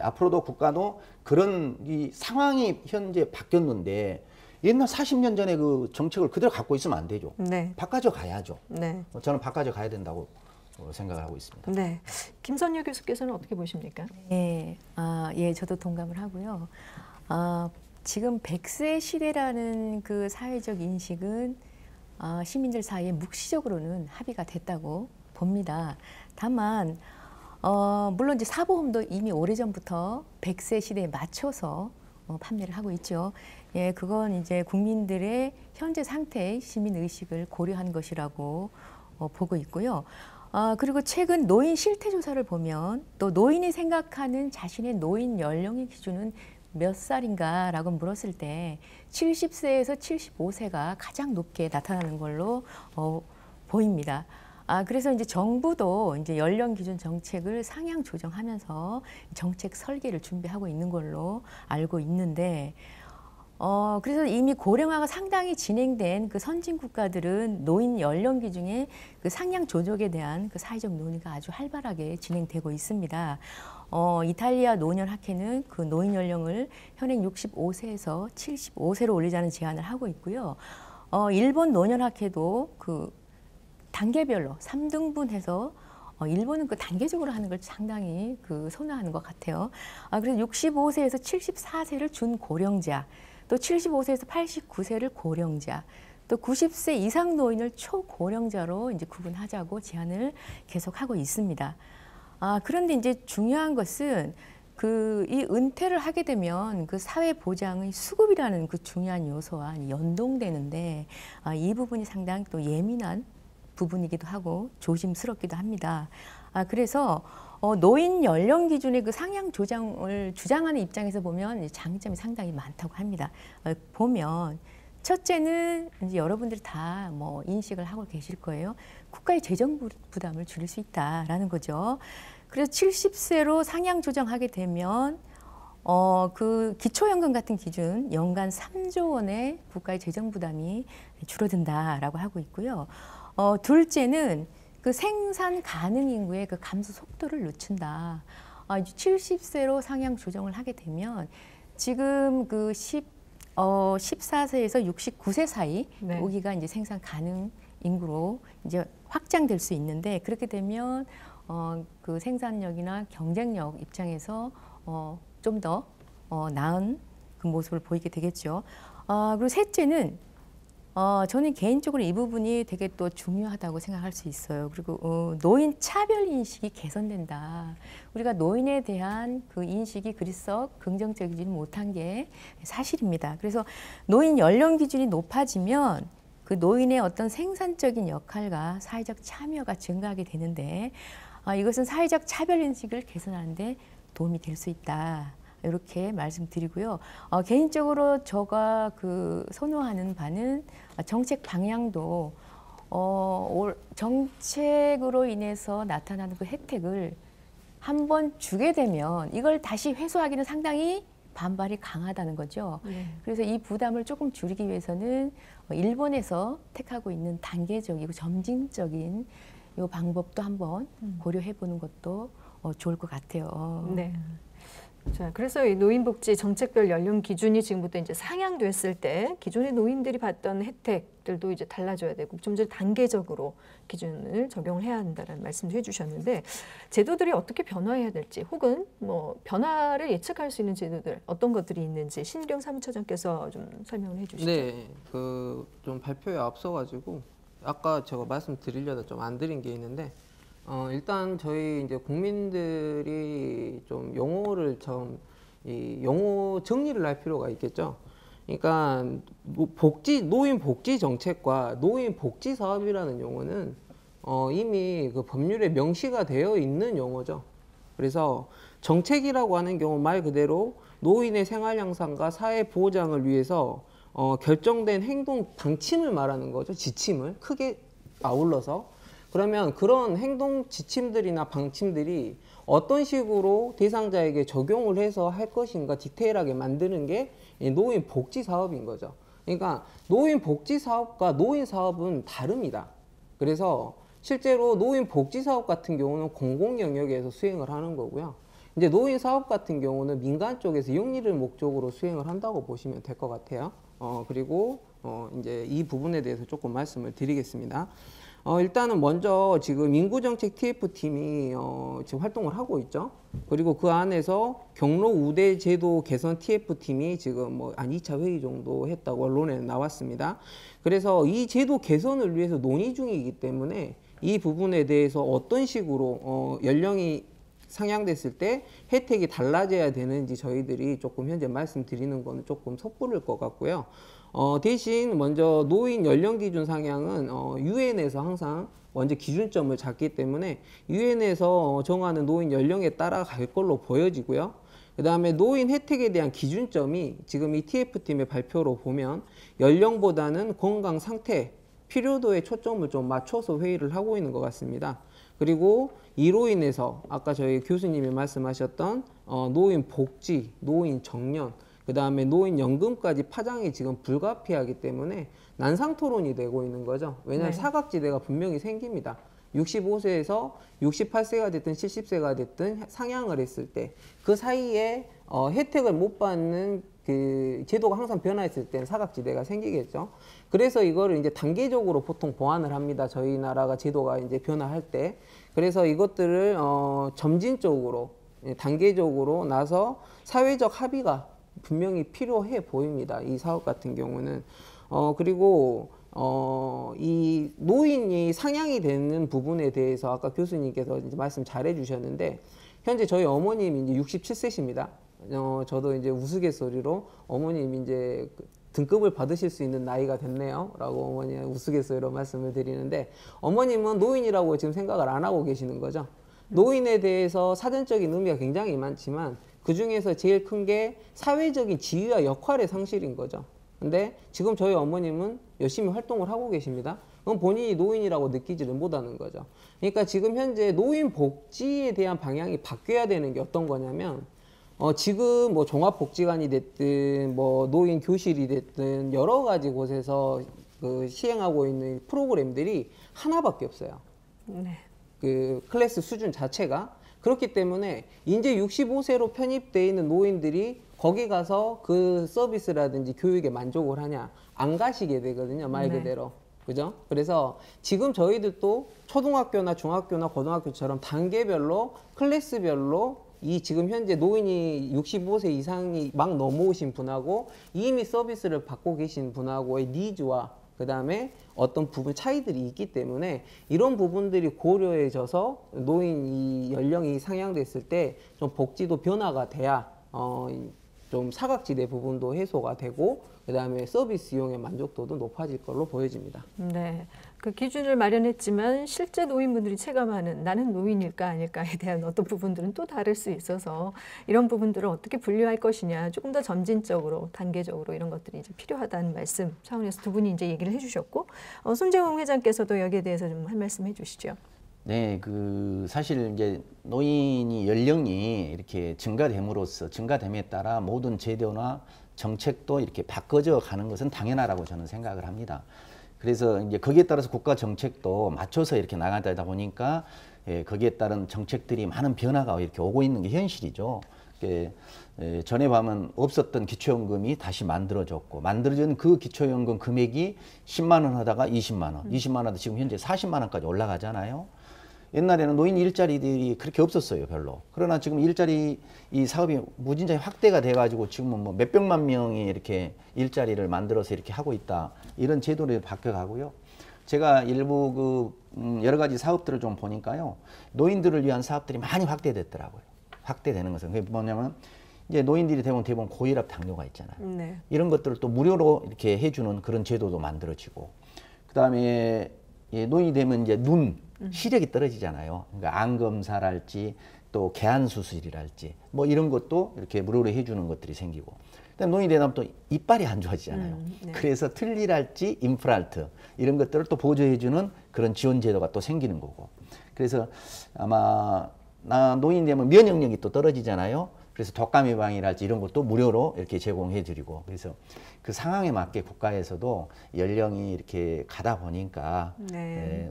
앞으로도 국가도 그런 이 상황이 현재 바뀌었는데 옛날 40년 전에 그 정책을 그대로 갖고 있으면 안 되죠. 네. 바꿔져 가야죠. 네. 저는 바꿔져 가야 된다고 생각을 하고 있습니다. 네. 김선유 교수께서는 어떻게 보십니까? 예, 예, 저도 동감을 하고요. 지금 100세 시대라는 그 사회적 인식은 시민들 사이에 묵시적으로는 합의가 됐다고 봅니다. 다만 물론 이제 사보험도 이미 오래전부터 100세 시대에 맞춰서 판매를 하고 있죠. 예, 그건 이제 국민들의 현재 상태의 시민 의식을 고려한 것이라고 보고 있고요. 그리고 최근 노인 실태 조사를 보면 또 노인이 생각하는 자신의 노인 연령의 기준은 몇 살인가라고 물었을 때 70세에서 75세가 가장 높게 나타나는 걸로 보입니다. 그래서 이제 정부도 이제 연령 기준 정책을 상향 조정하면서 정책 설계를 준비하고 있는 걸로 알고 있는데, 그래서 이미 고령화가 상당히 진행된 그 선진 국가들은 노인 연령 기준의 그 상향 조정에 대한 그 사회적 논의가 아주 활발하게 진행되고 있습니다. 이탈리아 노년학회는 그 노인 연령을 현행 65세에서 75세로 올리자는 제안을 하고 있고요. 일본 노년학회도 그 단계별로 3등분해서 일본은 그 단계적으로 하는 걸 상당히 그 선호하는 것 같아요. 그래서 65세에서 74세를 준고령자, 또 75세에서 89세를 고령자, 또 90세 이상 노인을 초고령자로 이제 구분하자고 제안을 계속하고 있습니다. 그런데 이제 중요한 것은 이 은퇴를 하게 되면 그 사회 보장의 수급이라는 그 중요한 요소와 연동되는데 이 부분이 상당히 또 예민한 부분이기도 하고 조심스럽기도 합니다. 그래서 노인 연령 기준의 그 상향 조정을 주장하는 입장에서 보면 장점이 상당히 많다고 합니다. 보면 첫째는 이제 여러분들이 다 뭐 인식을 하고 계실 거예요. 국가의 재정 부담을 줄일 수 있다라는 거죠. 그래서 70세로 상향 조정하게 되면 그 기초연금 같은 기준 연간 3조 원의 국가의 재정 부담이 줄어든다라고 하고 있고요. 둘째는 그 생산 가능 인구의 그 감소 속도를 늦춘다. 70세로 상향 조정을 하게 되면 지금 그 14세에서 69세 사이 네. 여기가 이제 생산 가능 인구로 이제 확장될 수 있는데 그렇게 되면 그 생산력이나 경쟁력 입장에서 좀 더 나은 그 모습을 보이게 되겠죠. 그리고 셋째는 저는 개인적으로 이 부분이 되게 또 중요하다고 생각할 수 있어요. 그리고 노인 차별 인식이 개선된다. 우리가 노인에 대한 그 인식이 그리 썩 긍정적이지 못한 게 사실입니다. 그래서 노인 연령 기준이 높아지면 그 노인의 어떤 생산적인 역할과 사회적 참여가 증가하게 되는데 이것은 사회적 차별 인식을 개선하는 데 도움이 될 수 있다. 이렇게 말씀드리고요. 개인적으로 제가 선호하는 바는 정책 방향도 정책으로 인해서 나타나는 그 혜택을 한번 주게 되면 이걸 다시 회수하기는 상당히 반발이 강하다는 거죠. 그래서 이 부담을 조금 줄이기 위해서는 일본에서 택하고 있는 단계적이고 점진적인 이 방법도 한번 고려해 보는 것도 좋을 것 같아요. 네. 자, 그래서 이 노인복지 정책별 연령 기준이 지금부터 이제 상향됐을 때 기존의 노인들이 받던 혜택들도 이제 달라져야 되고 좀 더 단계적으로 기준을 적용을 해야 한다는 말씀도 해주셨는데 제도들이 어떻게 변화해야 될지 혹은 뭐 변화를 예측할 수 있는 제도들 어떤 것들이 있는지 신일영 사무처장께서 좀 설명을 해주시죠. 네, 좀 발표에 앞서가지고 아까 제가 말씀드리려다 좀 안 드린 게 있는데. 일단 저희 이제 국민들이 좀 용어를 용어 정리를 할 필요가 있겠죠. 그러니까 노인 복지 정책과 노인 복지 사업이라는 용어는 이미 그 법률에 명시가 되어 있는 용어죠. 그래서 정책이라고 하는 경우 말 그대로 노인의 생활 향상과 사회 보장을 위해서 결정된 행동 방침을 말하는 거죠. 지침을 크게 아울러서. 그러면 그런 행동 지침들이나 방침들이 어떤 식으로 대상자에게 적용을 해서 할 것인가 디테일하게 만드는 게 노인 복지 사업인 거죠. 그러니까 노인 복지 사업과 노인 사업은 다릅니다. 그래서 실제로 노인 복지 사업 같은 경우는 공공 영역에서 수행을 하는 거고요. 이제 노인 사업 같은 경우는 민간 쪽에서 영리를 목적으로 수행을 한다고 보시면 될 것 같아요. 그리고 이제 이 부분에 대해서 조금 말씀을 드리겠습니다. 일단은 먼저 지금 인구정책 TF팀이 지금 활동을 하고 있죠. 그리고 그 안에서 경로 우대 제도 개선 TF팀이 지금 한 2차 회의 정도 했다고 언론에 나왔습니다. 그래서 이 제도 개선을 위해서 논의 중이기 때문에 이 부분에 대해서 어떤 식으로 연령이 상향됐을 때 혜택이 달라져야 되는지 저희들이 조금 현재 말씀드리는 거는 조금 섣부를 것 같고요. 대신 먼저 노인 연령 기준 상향은 유엔에서 항상 먼저 기준점을 잡기 때문에 유엔에서 정하는 노인 연령에 따라갈 걸로 보여지고요. 그 다음에 노인 혜택에 대한 기준점이 지금 이 TF팀의 발표로 보면 연령보다는 건강 상태, 필요도에 초점을 좀 맞춰서 회의를 하고 있는 것 같습니다. 그리고 이로 인해서 아까 저희 교수님이 말씀하셨던 노인 복지, 노인 정년, 그 다음에 노인연금까지 파장이 지금 불가피하기 때문에 난상 토론이 되고 있는 거죠. 왜냐하면 사각지대가 분명히 생깁니다. 65세에서 68세가 됐든 70세가 됐든 상향을 했을 때 그 사이에 혜택을 못 받는 그 제도가 항상 변화했을 때는 사각지대가 생기겠죠. 그래서 이거를 이제 단계적으로 보통 보완을 합니다. 저희 나라가 제도가 이제 변화할 때. 그래서 이것들을 점진적으로 단계적으로 나서 사회적 합의가 분명히 필요해 보입니다. 이 사업 같은 경우는. 그리고 이 노인이 상향이 되는 부분에 대해서 아까 교수님께서 이제 말씀 잘해 주셨는데 현재 저희 어머님이 이제 67세십니다. 저도 이제 우스갯소리로 어머님 이제 등급을 받으실 수 있는 나이가 됐네요 라고 어머니 우스갯소리로 말씀을 드리는데 어머님은 노인이라고 지금 생각을 안 하고 계시는 거죠. 노인에 대해서 사전적인 의미가 굉장히 많지만 그 중에서 제일 큰 게 사회적인 지위와 역할의 상실인 거죠. 근데 지금 저희 어머님은 열심히 활동을 하고 계십니다. 그럼 본인이 노인이라고 느끼지를 못하는 거죠. 그러니까 지금 현재 노인 복지에 대한 방향이 바뀌어야 되는 게 어떤 거냐면 지금 뭐 종합복지관이 됐든 뭐 노인 교실이 됐든 여러 가지 곳에서 그 시행하고 있는 프로그램들이 하나밖에 없어요. 네. 그 클래스 수준 자체가. 그렇기 때문에 이제 65세로 편입되어 있는 노인들이 거기 가서 그 서비스라든지 교육에 만족을 하냐 안 가시게 되거든요. 말 그대로. 그죠? 그래서 지금 저희들도 초등학교나 중학교나 고등학교처럼 단계별로 클래스별로 이 지금 현재 노인이 65세 이상이 막 넘어오신 분하고 이미 서비스를 받고 계신 분하고의 니즈와 그다음에 어떤 부분 차이들이 있기 때문에 이런 부분들이 고려해져서 노인 이 연령이 상향됐을 때 좀 복지도 변화가 돼야 좀 사각지대 부분도 해소가 되고 그다음에 서비스 이용의 만족도도 높아질 걸로 보여집니다. 네, 그 기준을 마련했지만 실제 노인분들이 체감하는 나는 노인일까 아닐까에 대한 어떤 부분들은 또 다를 수 있어서 이런 부분들을 어떻게 분류할 것이냐 조금 더 점진적으로 단계적으로 이런 것들이 이제 필요하다는 말씀 차원에서 두 분이 이제 얘기를 해주셨고 손재웅 회장께서도 여기에 대해서 좀 한 말씀 해주시죠. 네, 그 사실 이제 노인이 연령이 이렇게 증가됨에 따라 모든 제도나 정책도 이렇게 바꿔져 가는 것은 당연하다고 저는 생각을 합니다. 그래서 이제 거기에 따라서 국가 정책도 맞춰서 이렇게 나가다 보니까 거기에 따른 정책들이 많은 변화가 이렇게 오고 있는 게 현실이죠. 전에 보면 없었던 기초연금이 다시 만들어졌고 만들어진 그 기초연금 금액이 10만 원 하다가 20만 원, 20만 원 하다 지금 현재 40만 원까지 올라가잖아요. 옛날에는 노인 일자리들이 그렇게 없었어요, 별로. 그러나 지금 일자리 이 사업이 무진장이 확대가 돼가지고 지금은 뭐 몇백만 명이 이렇게 일자리를 만들어서 이렇게 하고 있다. 이런 제도를 바뀌어가고요. 제가 일부 여러 가지 사업들을 좀 보니까요. 노인들을 위한 사업들이 많이 확대됐더라고요. 확대되는 것은. 그게 뭐냐면 이제 노인들이 대부분 고혈압, 당뇨가 있잖아요. 네. 이런 것들을 또 무료로 이렇게 해주는 그런 제도도 만들어지고. 그 다음에 노인이 되면 이제 시력이 떨어지잖아요. 그러니까 암 검사랄지 또 개안 수술이랄지 뭐 이런 것도 이렇게 무료로 해주는 것들이 생기고. 그다음 노인이 되면 또 이빨이 안 좋아지잖아요. 네. 그래서 틀니랄지 임플란트 이런 것들을 또 보조해주는 그런 지원 제도가 또 생기는 거고. 그래서 아마 노인 되면 면역력이 또 떨어지잖아요. 그래서 독감 예방이랄지 이런 것도 무료로 이렇게 제공해 드리고. 그래서 그 상황에 맞게 국가에서도 연령이 이렇게 가다 보니까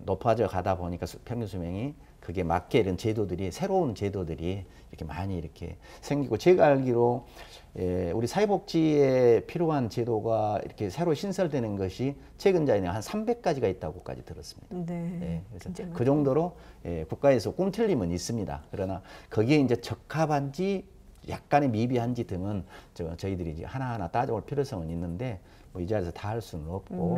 높아져 가다 보니까 평균 수명이 그게 맞게 이런 제도들이 새로운 제도들이 이렇게 많이 이렇게 생기고 제가 알기로 우리 사회복지에 필요한 제도가 이렇게 새로 신설되는 것이 최근자에는 한 300가지가 있다고까지 들었습니다. 네. 그래서 그 정도로 국가에서 꿈틀림은 있습니다. 그러나 거기에 이제 적합한지 약간의 미비한지 등은 저희들이 이제 하나하나 따져볼 필요성은 있는데 뭐 이 자리에서 다 할 수는 없고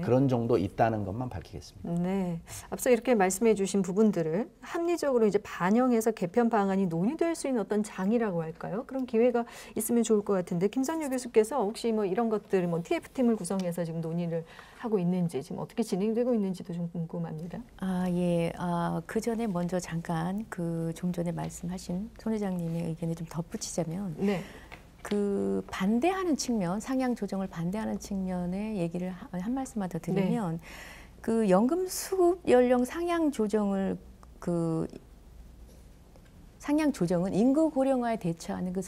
그런 정도 있다는 것만 밝히겠습니다. 네, 앞서 이렇게 말씀해 주신 부분들을 합리적으로 이제 반영해서 개편 방안이 논의될 수 있는 어떤 장이라고 할까요? 그런 기회가 있으면 좋을 것 같은데 김선유 교수께서 혹시 뭐 이런 것들 뭐 TF팀을 구성해서 지금 논의를 하고 있는지 지금 어떻게 진행되고 있는지도 좀 궁금합니다. 그 전에 먼저 잠깐 좀 전에 말씀하신 손 회장님의 의견을 좀 덧붙이자면 네. 그 반대하는 측면, 상향 조정을 반대하는 측면의 얘기를 한 말씀만 더 드리면 그 연금 수급 연령 상향 조정을 상향 조정은 인구 고령화에 대처하는 그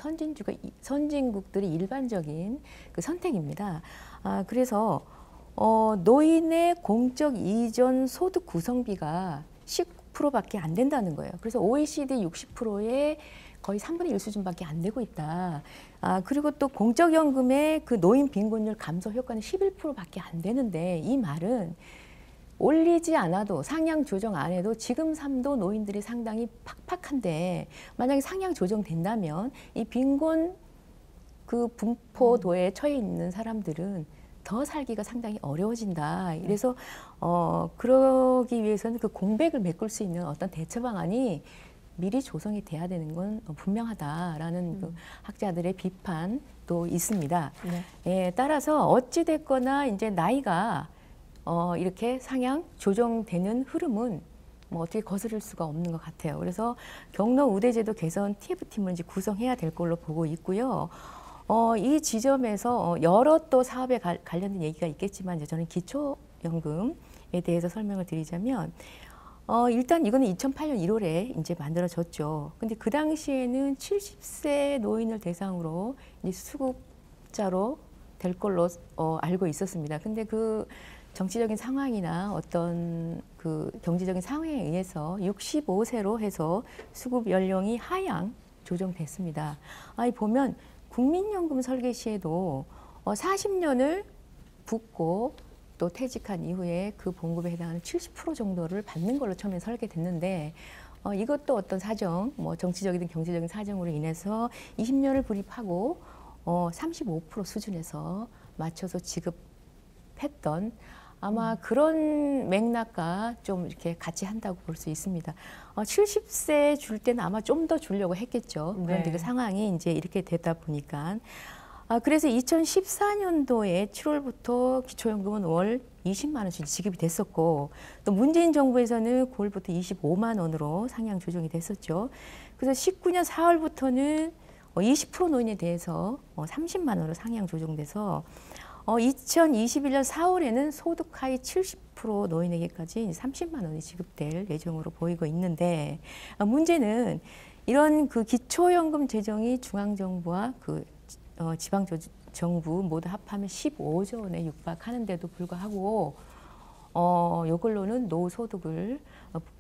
선진국들의 일반적인 그 선택입니다. 그래서 노인의 공적 이전 소득 구성비가 10%밖에 안 된다는 거예요. 그래서 OECD 60%의 거의 3분의 1 수준밖에 안 되고 있다. 그리고 또 공적연금의 그 노인 빈곤율 감소 효과는 11%밖에 안 되는데 이 말은 올리지 않아도 상향 조정 안 해도 지금 삶도 노인들이 상당히 팍팍한데 만약에 상향 조정된다면 이 빈곤 그 분포도에 처해 있는 사람들은 더 살기가 상당히 어려워진다. 그래서 그러기 위해서는 그 공백을 메꿀 수 있는 어떤 대처 방안이 미리 조성이 돼야 되는 건 분명하다라는 그 학자들의 비판도 있습니다. 따라서 어찌 됐거나 이제 나이가 이렇게 상향 조정되는 흐름은 뭐 어떻게 거스를 수가 없는 것 같아요. 그래서 경로 우대제도 개선 TF팀을 이제 구성해야 될 걸로 보고 있고요. 이 지점에서 여러 또 사업에 관련된 얘기가 있겠지만 이제 저는 기초연금에 대해서 설명을 드리자면 일단 이거는 2008년 1월에 이제 만들어졌죠. 근데 그 당시에는 70세 노인을 대상으로 이제 수급자로 될 걸로 알고 있었습니다. 근데 그 정치적인 상황이나 어떤 그 경제적인 상황에 의해서 65세로 해서 수급 연령이 하향 조정됐습니다. 보면 국민연금 설계 시에도 40년을 붓고 또 퇴직한 이후에 그 봉급에 해당하는 70% 정도를 받는 걸로 처음에 설계됐는데 이것도 어떤 사정, 뭐 정치적이든 경제적인 사정으로 인해서 20년을 불입하고 35% 수준에서 맞춰서 지급했던 아마 그런 맥락과 좀 이렇게 같이 한다고 볼 수 있습니다. 70세 줄 때는 아마 좀 더 주려고 했겠죠. 그런데 네. 그 상황이 이제 이렇게 되다 보니까. 그래서 2014년도에 7월부터 기초연금은 월 20만 원씩 지급이 됐었고, 또 문재인 정부에서는 9월부터 25만 원으로 상향 조정이 됐었죠. 그래서 19년 4월부터는 20% 노인에 대해서 30만 원으로 상향 조정돼서 2021년 4월에는 소득 하위 70% 노인에게까지 30만 원이 지급될 예정으로 보이고 있는데, 문제는 이런 그 기초연금 재정이 중앙정부와 그 지방정부 모두 합하면 15조 원에 육박하는데도 불구하고 이걸로는 노후소득을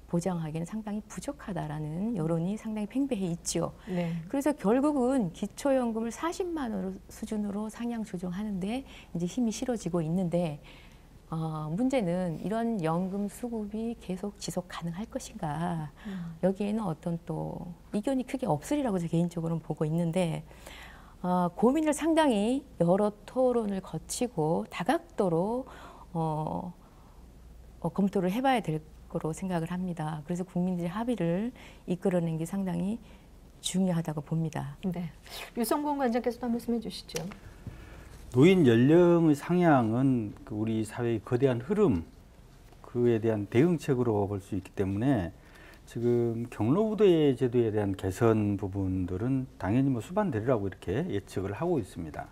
보장하기는 상당히 부족하다라는 여론이 상당히 팽배해 있죠. 네. 그래서 결국은 기초연금을 40만 원 수준으로 상향 조정하는데 이제 힘이 실어지고 있는데, 문제는 이런 연금 수급이 계속 지속 가능할 것인가. 여기에는 어떤 또 이견이 크게 없으리라고 저 개인적으로는 보고 있는데, 고민을 상당히 여러 토론을 거치고 다각도로 검토를 해봐야 될 거로 생각을 합니다. 그래서 국민들의 합의를 이끌어낸 게 상당히 중요하다고 봅니다. 네. 유성곤 관장께서도 한 말씀 해주시죠. 노인 연령의 상향은 우리 사회의 거대한 흐름, 그에 대한 대응책으로 볼 수 있기 때문에 지금 경로우대 제도에 대한 개선 부분들은 당연히 뭐 수반되리라고 이렇게 예측을 하고 있습니다.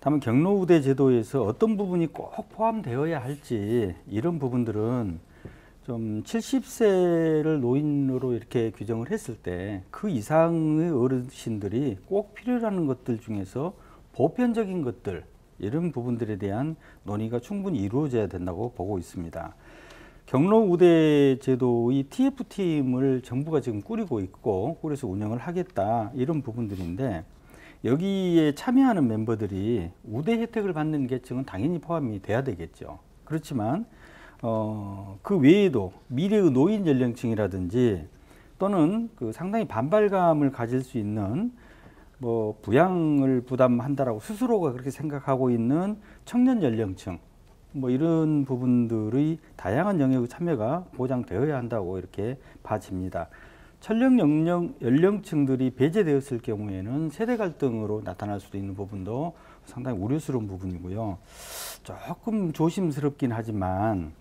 다만 경로우대 제도에서 어떤 부분이 꼭 포함되어야 할지 이런 부분들은 좀 70세를 노인으로 이렇게 규정을 했을 때 그 이상의 어르신들이 꼭 필요하는 것들 중에서 보편적인 것들, 이런 부분들에 대한 논의가 충분히 이루어져야 된다고 보고 있습니다. 경로우대 제도의 TF팀을 정부가 지금 꾸리고 있고, 그래서 운영을 하겠다, 이런 부분들인데, 여기에 참여하는 멤버들이 우대 혜택을 받는 계층은 당연히 포함이 돼야 되겠죠. 그렇지만 그 외에도 미래의 노인 연령층이라든지 또는 그 상당히 반발감을 가질 수 있는 뭐 부양을 부담한다라고 스스로가 그렇게 생각하고 있는 청년 연령층, 뭐 이런 부분들의 다양한 영역의 참여가 보장되어야 한다고 이렇게 봐집니다. 천령 연령층들이 배제되었을 경우에는 세대 갈등으로 나타날 수도 있는 부분도 상당히 우려스러운 부분이고요. 조금 조심스럽긴 하지만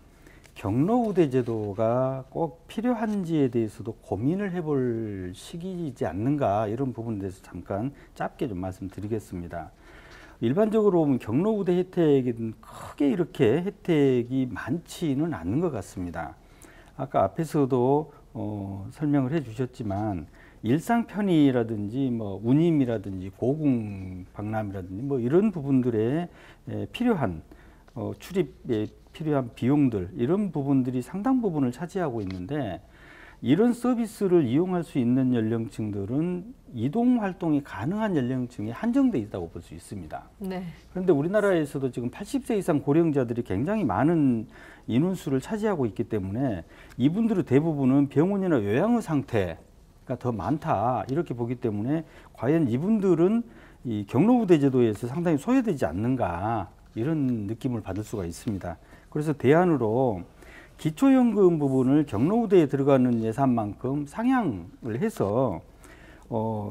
경로우대 제도가 꼭 필요한지에 대해서도 고민을 해볼 시기이지 않는가, 이런 부분에 대해서 잠깐 짧게 좀 말씀드리겠습니다. 일반적으로 보면 경로우대 혜택은 크게 이렇게 혜택이 많지는 않는 것 같습니다. 아까 앞에서도 설명을 해주셨지만 일상 편의라든지 뭐 운임이라든지 고궁 박람이라든지 뭐 이런 부분들에 필요한 출입에 필요한 비용들, 이런 부분들이 상당 부분을 차지하고 있는데, 이런 서비스를 이용할 수 있는 연령층들은 이동 활동이 가능한 연령층이 한정돼 있다고 볼 수 있습니다. 네. 그런데 우리나라에서도 지금 80세 이상 고령자들이 굉장히 많은 인원수를 차지하고 있기 때문에 이분들의 대부분은 병원이나 요양의 상태가 더 많다, 이렇게 보기 때문에 과연 이분들은 이 경로우대 제도에서 상당히 소외되지 않는가, 이런 느낌을 받을 수가 있습니다. 그래서 대안으로 기초연금 부분을 경로우대에 들어가는 예산만큼 상향을 해서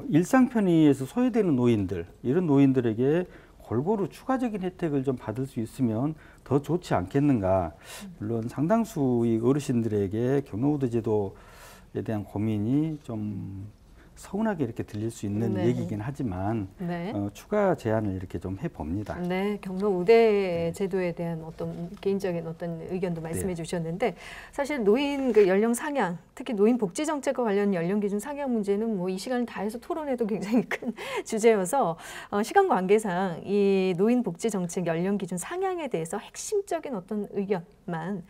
일상 편의에서 소외되는 노인들, 이런 노인들에게 골고루 추가적인 혜택을 좀 받을 수 있으면 더 좋지 않겠는가. 물론 상당수의 어르신들에게 경로우대 제도에 대한 고민이 좀 서운하게 이렇게 들릴 수 있는 네. 얘기긴 하지만 네. 추가 제안을 이렇게 좀 해봅니다. 네, 경로우대 제도에 대한 어떤 개인적인 어떤 의견도 말씀해 주셨는데, 사실 노인 그 연령 상향, 특히 노인 복지 정책과 관련 연령 기준 상향 문제는 뭐 이 시간을 다해서 토론해도 굉장히 큰 주제여서 시간 관계상 이 노인 복지 정책 연령 기준 상향에 대해서 핵심적인 어떤 의견만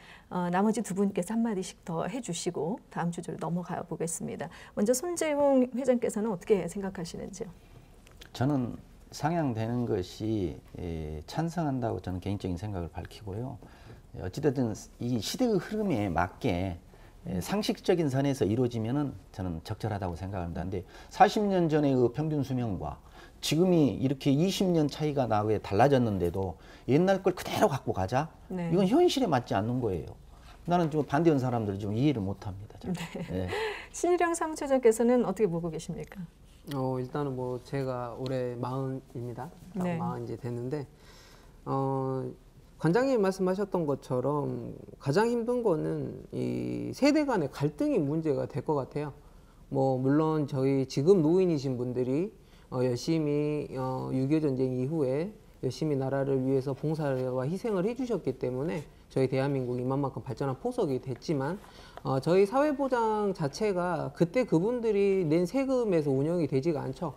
나머지 두 분께서 한마디씩 더 해주시고 다음 주제로 넘어가 보겠습니다. 먼저 손재웅 회장께서는 어떻게 생각하시는지요? 저는 상향되는 것이 찬성한다고 저는 개인적인 생각을 밝히고요. 어찌됐든 이 시대의 흐름에 맞게 상식적인 선에서 이루어지면은 저는 적절하다고 생각합니다. 근데 40년 전의 그 평균 수명과 지금이 이렇게 20년 차이가 나게 달라졌는데도 옛날 걸 그대로 갖고 가자? 네. 이건 현실에 맞지 않는 거예요. 나는 좀 반대하는 사람들 좀 이해를 못합니다. 네. 신일영 사무처장께서는 어떻게 보고 계십니까? 일단은 뭐 제가 올해 40입니다. 네. 40 이제 됐는데 관장님 말씀하셨던 것처럼 가장 힘든 거는 이 세대 간의 갈등이 문제가 될 것 같아요. 뭐 물론 저희 지금 노인이신 분들이 열심히 6.25 전쟁 이후에 열심히 나라를 위해서 봉사와 희생을 해주셨기 때문에 저희 대한민국이 이만큼 발전한 포석이 됐지만 저희 사회보장 자체가 그때 그분들이 낸 세금에서 운영이 되지가 않죠.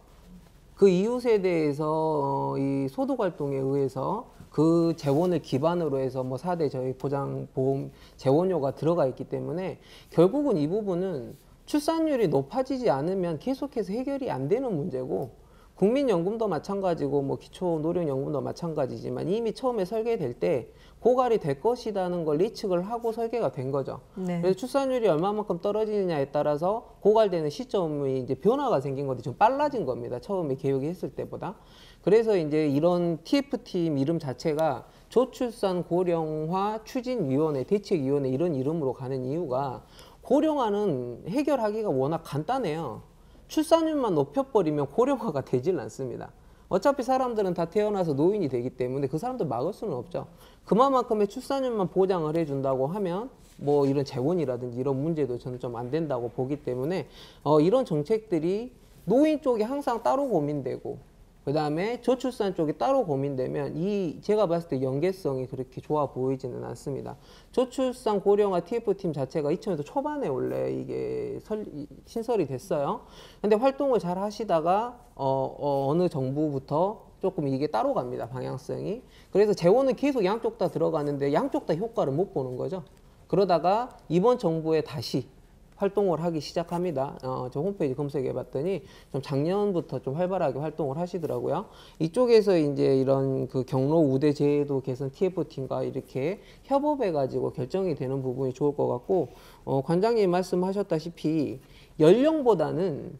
그 이후 세대에서 이 소득활동에 의해서 그 재원을 기반으로 해서 뭐 4대 저희 보장보험 재원료가 들어가 있기 때문에 결국은 이 부분은 출산율이 높아지지 않으면 계속해서 해결이 안 되는 문제고 국민연금도 마찬가지고 뭐 기초노령연금도 마찬가지지만 이미 처음에 설계될 때 고갈이 될 것이라는 걸 예측을 하고 설계가 된 거죠. 네. 그래서 출산율이 얼마만큼 떨어지느냐에 따라서 고갈되는 시점이 이제 변화가 생긴 건데 좀 빨라진 겁니다. 처음에 계획이 했을 때보다. 그래서 이제 이런 TF팀 이름 자체가 저출산 고령화 추진위원회, 대책위원회 이런 이름으로 가는 이유가 고령화는 해결하기가 워낙 간단해요. 출산율만 높여버리면 고령화가 되질 않습니다. 어차피 사람들은 다 태어나서 노인이 되기 때문에 그 사람들 막을 수는 없죠. 그만큼의 출산율만 보장을 해준다고 하면 뭐 이런 재원이라든지 이런 문제도 저는 좀 안 된다고 보기 때문에 이런 정책들이 노인 쪽이 항상 따로 고민되고 그 다음에 저출산 쪽이 따로 고민되면 제가 봤을 때 연계성이 그렇게 좋아 보이지는 않습니다. 저출산 고령화 TF팀 자체가 2000년대 초반에 원래 이게 신설이 됐어요. 근데 활동을 잘 하시다가 어느 정부부터 조금 이게 따로 갑니다. 방향성이. 그래서 재원은 계속 양쪽 다 들어가는데 양쪽 다 효과를 못 보는 거죠. 그러다가 이번 정부에 다시 활동을 하기 시작합니다. 저 홈페이지 검색해 봤더니 좀 작년부터 좀 활발하게 활동을 하시더라고요. 이쪽에서 이제 이런 그 경로 우대 제도 개선 TF팀과 이렇게 협업해 가지고 결정이 되는 부분이 좋을 것 같고 관장님 말씀하셨다시피 연령보다는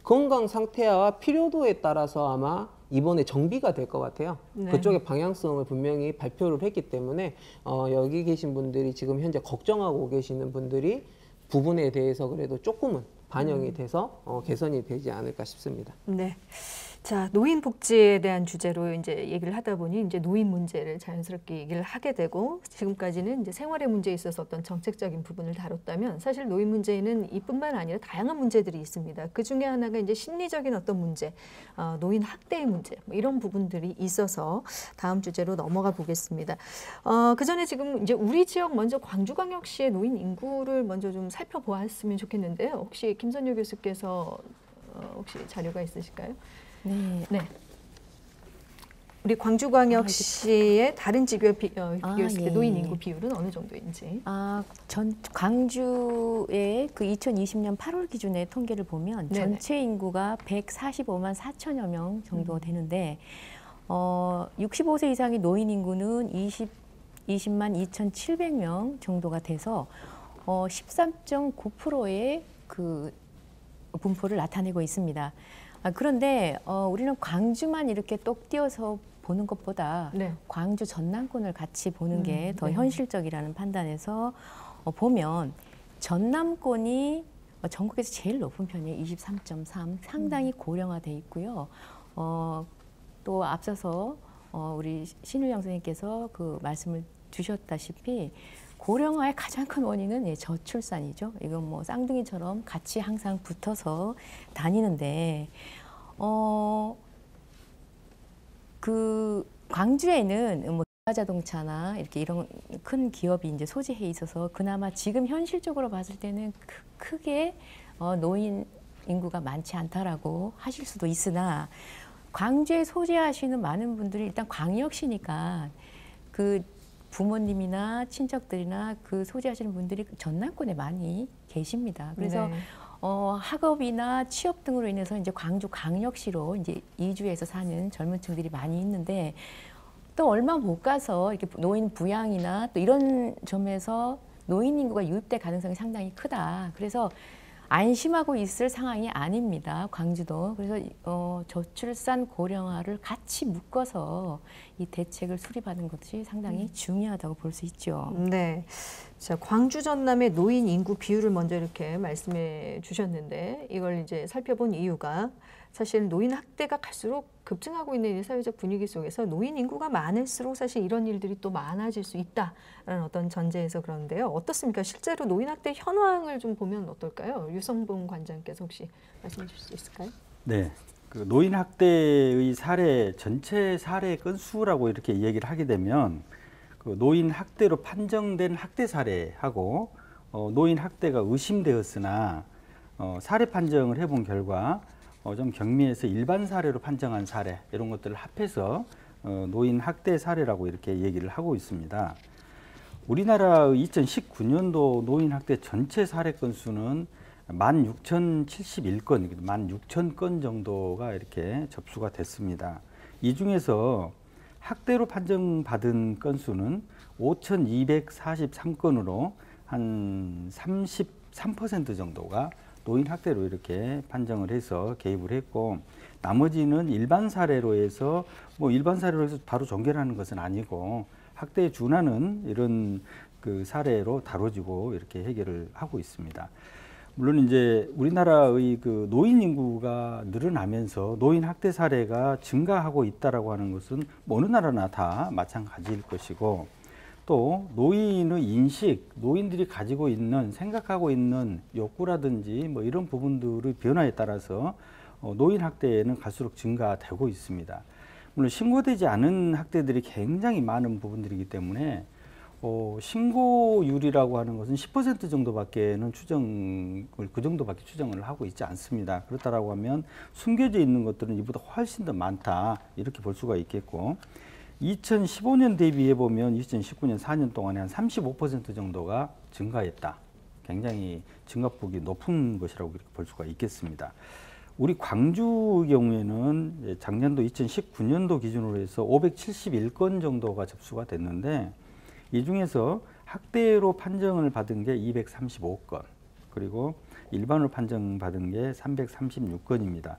건강 상태와 필요도에 따라서 아마 이번에 정비가 될 것 같아요. 네. 그쪽의 방향성을 분명히 발표를 했기 때문에 여기 계신 분들이 지금 현재 걱정하고 계시는 분들이 부분에 대해서 그래도 조금은 반영이 돼서 개선이 되지 않을까 싶습니다. 네. 자, 노인 복지에 대한 주제로 이제 얘기를 하다 보니 이제 노인 문제를 자연스럽게 얘기를 하게 되고 지금까지는 이제 생활의 문제에 있어서 어떤 정책적인 부분을 다뤘다면 사실 노인 문제에는 이뿐만 아니라 다양한 문제들이 있습니다. 그 중에 하나가 이제 심리적인 어떤 문제, 노인 학대의 문제 뭐 이런 부분들이 있어서 다음 주제로 넘어가 보겠습니다. 그 전에 지금 이제 우리 지역 먼저 광주광역시의 노인 인구를 먼저 좀 살펴보았으면 좋겠는데요. 혹시 김선효 교수께서 혹시 자료가 있으실까요? 네. 우리 광주광역시의 다른 지구에 비교했을 때 예. 노인 인구 비율은 어느 정도인지. 광주의 그 2020년 8월 기준의 통계를 보면 네네. 전체 인구가 145만 4천여 명 정도 되는데 65세 이상의 노인 인구는 20만 2,700명 정도가 돼서 13.9%의 그 분포를 나타내고 있습니다. 그런데 우리는 광주만 이렇게 똑 띄어서 보는 것보다 네. 광주 전남권을 같이 보는 게 더 네. 현실적이라는 판단에서 보면 전남권이 전국에서 제일 높은 편이에요. 23.3 상당히 고령화돼 있고요. 또 앞서서 우리 신일영 선생님께서 그 말씀을 주셨다시피 고령화의 가장 큰 원인은 저출산이죠. 이건 뭐 쌍둥이처럼 같이 항상 붙어서 다니는데, 그 광주에는 뭐 자동차나 이렇게 이런 큰 기업이 이제 소재해 있어서 그나마 지금 현실적으로 봤을 때는 크게 노인 인구가 많지 않다라고 하실 수도 있으나 광주에 소재하시는 많은 분들이 일단 광역시니까 그 부모님이나 친척들이나 그 소재하시는 분들이 전남권에 많이 계십니다. 그래서 네. 학업이나 취업 등으로 인해서 이제 광주 광역시로 이제 이주해서 사는 젊은 층들이 많이 있는데 또 얼마 못 가서 이렇게 노인 부양이나 또 이런 점에서 노인 인구가 유입될 가능성이 상당히 크다. 그래서 안심하고 있을 상황이 아닙니다. 광주도. 그래서 저출산 고령화를 같이 묶어서 이 대책을 수립하는 것이 상당히 중요하다고 볼 수 있죠. 네. 자, 광주 전남의 노인 인구 비율을 먼저 이렇게 말씀해 주셨는데 이걸 이제 살펴본 이유가 사실 노인 학대가 갈수록 급증하고 있는 이 사회적 분위기 속에서 노인 인구가 많을수록 사실 이런 일들이 또 많아질 수 있다라는 어떤 전제에서 그런데요. 어떻습니까? 실제로 노인 학대 현황을 좀 보면 어떨까요? 유성봉 관장께서 혹시 말씀해 주실 수 있을까요? 네. 그 노인 학대의 사례, 전체 사례 건수라고 이렇게 얘기를 하게 되면 그 노인 학대로 판정된 학대 사례하고 노인 학대가 의심되었으나 사례 판정을 해본 결과 좀 경미해서 일반 사례로 판정한 사례 이런 것들을 합해서 노인 학대 사례라고 이렇게 얘기를 하고 있습니다. 우리나라의 2019년도 노인 학대 전체 사례 건수는 16,071건, 16,000건 정도가 이렇게 접수가 됐습니다. 이 중에서 학대로 판정받은 건수는 5,243건으로 한 33% 정도가 노인 학대로 이렇게 판정을 해서 개입을 했고, 나머지는 일반 사례로 해서 일반 사례로 해서 바로 종결하는 것은 아니고 학대에 준하는 이런 그 사례로 다뤄지고 이렇게 해결을 하고 있습니다. 물론 이제 우리나라의 그 노인 인구가 늘어나면서 노인 학대 사례가 증가하고 있다라고 하는 것은 어느 나라나 다 마찬가지일 것이고, 또 노인의 인식, 노인들이 가지고 있는 생각하고 있는 욕구라든지 이런 부분들의 변화에 따라서 노인 학대는 갈수록 증가되고 있습니다. 물론 신고되지 않은 학대들이 굉장히 많은 부분들이기 때문에 신고율이라고 하는 것은 10% 정도밖에는 그 정도밖에 추정을 하고 있지 않습니다. 그렇다라고 하면 숨겨져 있는 것들은 이보다 훨씬 더 많다 이렇게 볼 수가 있겠고, 2015년 대비해 보면 2019년 4년 동안에 한 35% 정도가 증가했다. 굉장히 증가폭이 높은 것이라고 이렇게 볼 수가 있겠습니다. 우리 광주의 경우에는 작년도 2019년도 기준으로 해서 571건 정도가 접수가 됐는데, 이 중에서 학대로 판정을 받은 게 235건, 그리고 일반으로 판정받은 게 336건입니다.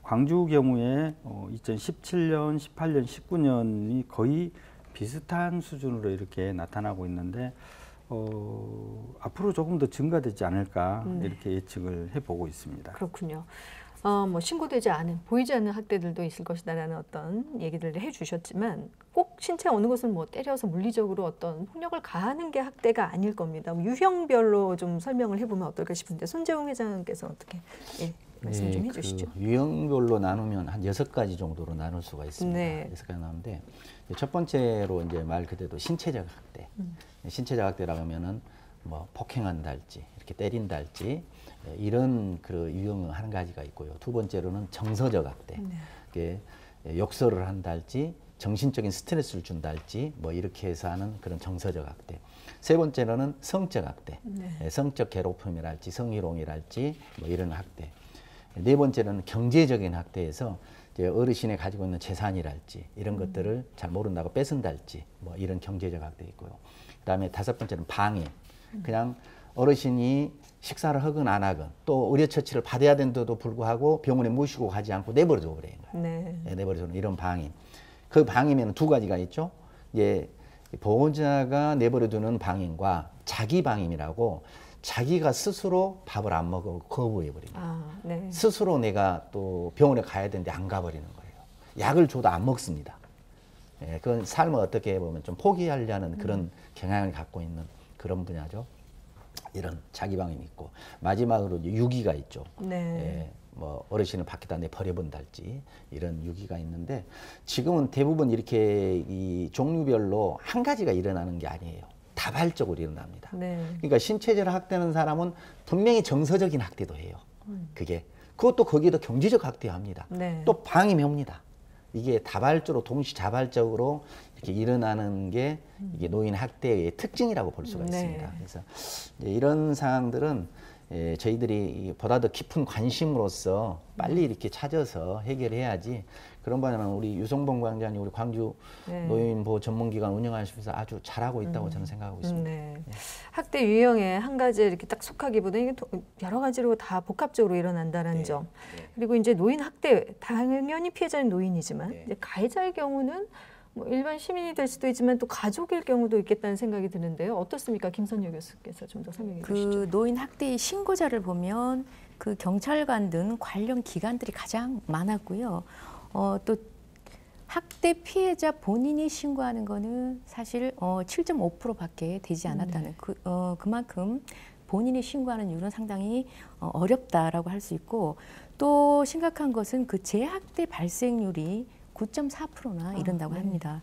광주 경우에 2017년, 18년, 19년이 거의 비슷한 수준으로 이렇게 나타나고 있는데 앞으로 조금 더 증가되지 않을까 이렇게 예측을 해보고 있습니다. 그렇군요. 신고되지 않은, 보이지 않는 학대들도 있을 것이다라는 어떤 얘기들을 해주셨지만 꼭 신체 어느 곳을 때려서 물리적으로 어떤 폭력을 가하는 게 학대가 아닐 겁니다. 유형별로 좀 설명을 해보면 어떨까 싶은데 손재웅 회장께서 어떻게 말씀 좀 해주시죠. 유형별로 나누면 한 6가지 정도로 나눌 수가 있습니다. 네. 6가지 나누는데 첫 번째로 이제 말 그대로 신체적 학대. 신체적 학대라고 하면은 폭행한다 할지 이렇게 때린다 할지 이런 그 유형 한 가지가 있고요. 두 번째로는 정서적 학대. 이게 욕설을 한다 할지 정신적인 스트레스를 준다 할지 이렇게 해서 하는 그런 정서적 학대. 세 번째로는 성적 학대. 성적 괴롭힘이랄지 성희롱이랄지 이런 학대. 네 번째는 경제적인 학대에서 이제 어르신이 가지고 있는 재산이랄지 이런 것들을 잘 모른다고 뺏은다 할지 이런 경제적 학대 있고요. 그다음에 다섯 번째는 방해. 그냥 어르신이 식사를 하건 안 하건 또 의료처치를 받아야 되는데도 불구하고 병원에 모시고 가지 않고 내버려둬 버려요. 내버려두는 이런 방임. 그 방임에는 두 가지가 있죠. 이제 보호자가 내버려두는 방임과 자기 방임이라고 자기가 스스로 밥을 안 먹고 거부해버립니다. 스스로 내가 또 병원에 가야 되는데 안 가버리는 거예요. 약을 줘도 안 먹습니다. 그건 삶을 어떻게 보면 좀 포기하려는 그런 경향을 갖고 있는 그런 분야죠. 이런 자기 방임이 있고, 마지막으로 유기가 있죠. 어르신을 밖에다 내버려본다 할지 이런 유기가 있는데, 지금은 대부분 이렇게 이 종류별로 한 가지가 일어나는 게 아니에요. 다발적으로 일어납니다. 그러니까 신체적으로 학대하는 사람은 분명히 정서적인 학대도 해요. 그것도 거기에도 경제적 학대합니다. 또 방임합니다. 이게 다발적으로 동시자발적으로 이렇게 일어나는 게 이게 노인 학대의 특징이라고 볼 수가 있습니다. 그래서 이런 상황들은 저희들이 보다 더 깊은 관심으로서 빨리 이렇게 찾아서 해결해야지, 그런 바는 우리 유성범 광장이 우리 광주 네. 노인보호 전문기관 운영하시면서 아주 잘하고 있다고 저는 생각하고 있습니다. 네. 학대 유형에 한 가지에 이렇게 딱 속하기보다 이게 여러 가지로 다 복합적으로 일어난다는 네. 점. 네. 그리고 이제 노인 학대 당연히 피해자는 노인이지만 네. 이제 가해자의 경우는 뭐 일반 시민이 될 수도 있지만 또 가족일 경우도 있겠다는 생각이 드는데요. 어떻습니까, 김선유 교수께서 좀 더 설명해 주시죠. 그 노인 학대의 신고자를 보면 그 경찰관 등 관련 기관들이 가장 많았고요. 또 학대 피해자 본인이 신고하는 거는 사실 7.5%밖에 되지 않았다는 그만큼 본인이 신고하는 이유는 상당히 어렵다라고 할 수 있고, 또 심각한 것은 그 재학대 발생률이 9.4%나 이른다고 합니다.